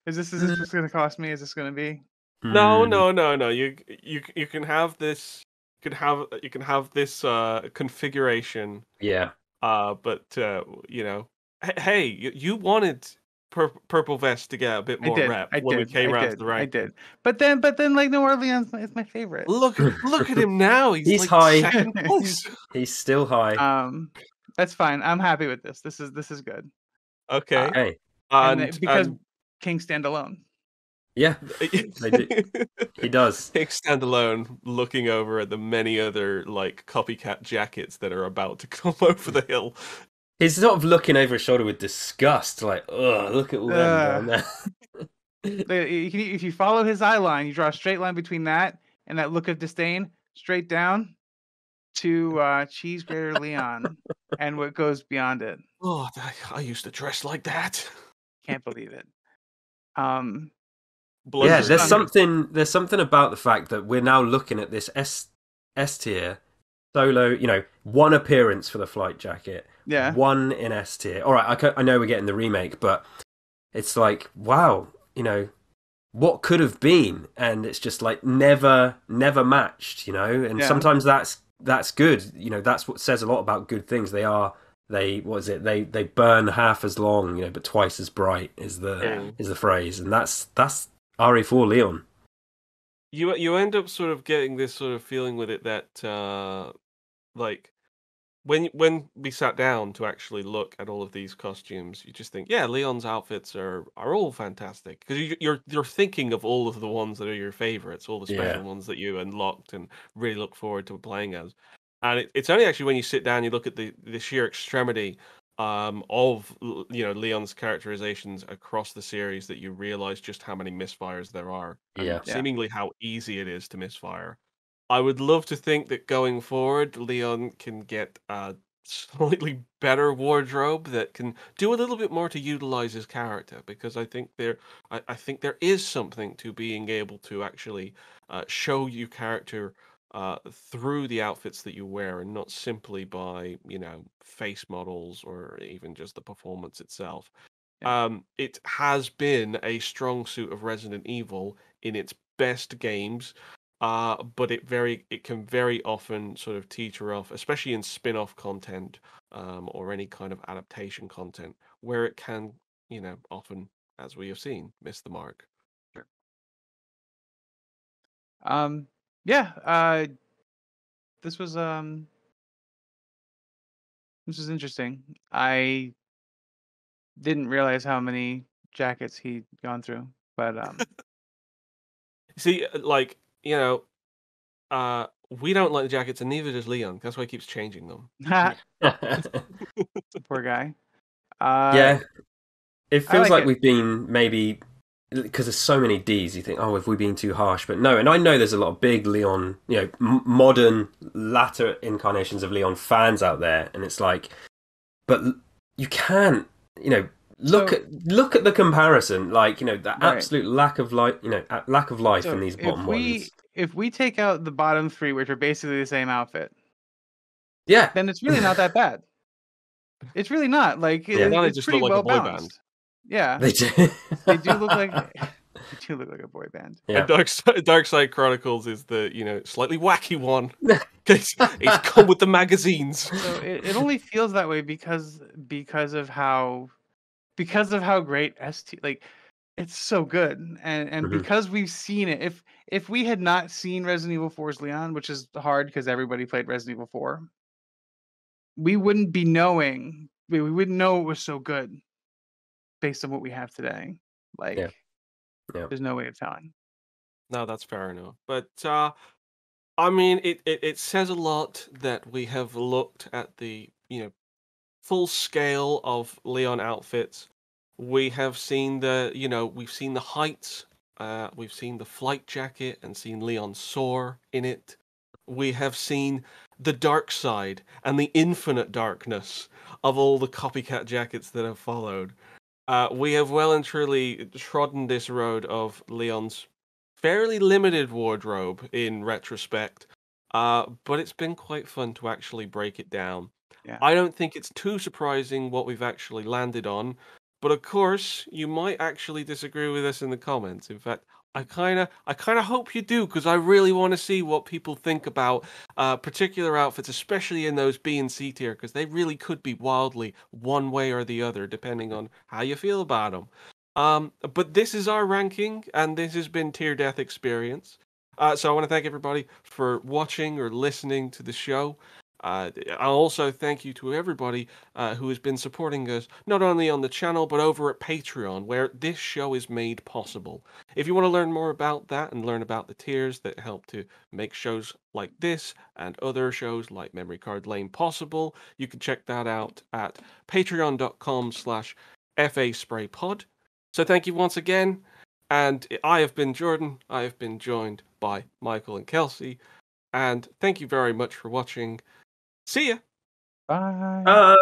Is this what's going to cost me? Is this going to be? No. You can have this. You can have this configuration. Yeah. But hey, you wanted purple vest to get a bit more rep when we came around to the I rank. did. But then, like, New Orleans is my favorite. Look at him now. He's like high. second place. He's still high. That's fine. I'm happy with this. This is good. Okay. Hey. Because King stand alone. Yeah, they do. He does. King standalone, looking over at the many other like copycat jackets that are about to come over the hill. He's sort of looking over his shoulder with disgust, like, ugh, look at all them down there. If you follow his eye line, you draw a straight line between that and that look of disdain, straight down to Cheese Grater Leon and what goes beyond it. Oh, I used to dress like that. Can't believe it. Yeah, there's something about the fact that we're now looking at this S tier solo, you know, one appearance for the flight jacket, one in S tier. All right, I know we're getting the remake, but it's like, wow, you know, what could have been, and it's just like never matched, you know. And sometimes that's good, you know. That's what says a lot about good things. They burn half as long, you know, but twice as bright is the phrase, and that's RE4 Leon. You end up sort of getting this sort of feeling with it that like when we sat down to actually look at all of these costumes, you just think, yeah, Leon's outfits are all fantastic, because you're thinking of all of the ones that are your favorites, all the special ones that you unlocked and really look forward to playing as. And it's only actually when you sit down, you look at the sheer extremity of, you know, Leon's characterizations across the series, that you realize just how many misfires there are, and seemingly how easy it is to misfire. I would love to think that going forward, Leon can get a slightly better wardrobe that can do a little bit more to utilize his character, because I think there is something to being able to actually show your character through the outfits that you wear, and not simply by, you know, face models or even just the performance itself. It has been a strong suit of Resident Evil in its best games, but it can very often sort of teeter off, especially in spin-off content, or any kind of adaptation content, where it can, you know, often, as we have seen, miss the mark. Sure. Yeah. This was interesting. I didn't realize how many jackets he'd gone through, but See, like, you know, we don't like the jackets, and neither does Leon. That's why he keeps changing them. poor guy. Yeah, it feels like we've been, maybe because there's so many Ds, you think, oh, have we been too harsh? But no, and I know there's a lot of big Leon, you know, modern latter incarnations of Leon fans out there, and it's like, but you can't, you know, look at the comparison, like, you know, the absolute lack of life, you know, lack of life in these bottom ones. If we take out the bottom three, which are basically the same outfit, then it's really not that bad. It's really not, like, it's just pretty look like well a boy balanced. band. Yeah, they do. They do look like a boy band. Yeah. And Dark Side Chronicles is the, you know, slightly wacky one. It's come with the magazines. So it only feels that way because of how great ST, like, it's so good, and because we've seen it. If we had not seen Resident Evil 4's Leon, which is hard because everybody played Resident Evil 4, we wouldn't be knowing. We wouldn't know it was so good based on what we have today. Like, there's no way of telling. No, that's fair enough. But I mean, it says a lot that we have looked at the, you know, full scale of Leon outfits. We have seen we've seen the heights, we've seen the flight jacket and seen Leon soar in it. We have seen the dark side and the infinite darkness of all the copycat jackets that have followed. We have well and truly trodden this road of Leon's fairly limited wardrobe in retrospect, but it's been quite fun to actually break it down. Yeah. I don't think it's too surprising what we've actually landed on, but of course, you might actually disagree with us in the comments. In fact, I kind of hope you do, because I really want to see what people think about particular outfits, especially in those B and C tier, because they really could be wildly one way or the other, depending on how you feel about them. But this is our ranking, and this has been Tier Death Experience. So I want to thank everybody for watching or listening to the show. I'll also thank you to everybody who has been supporting us, not only on the channel, but over at Patreon, where this show is made possible. If you want to learn more about that and learn about the tiers that help to make shows like this and other shows like Memory Card Lane possible, you can check that out at patreon.com/FASprayPod. So thank you once again, and I have been Jordan. I have been joined by Michael and Kelsey, and thank you very much for watching. See ya! Bye. Bye.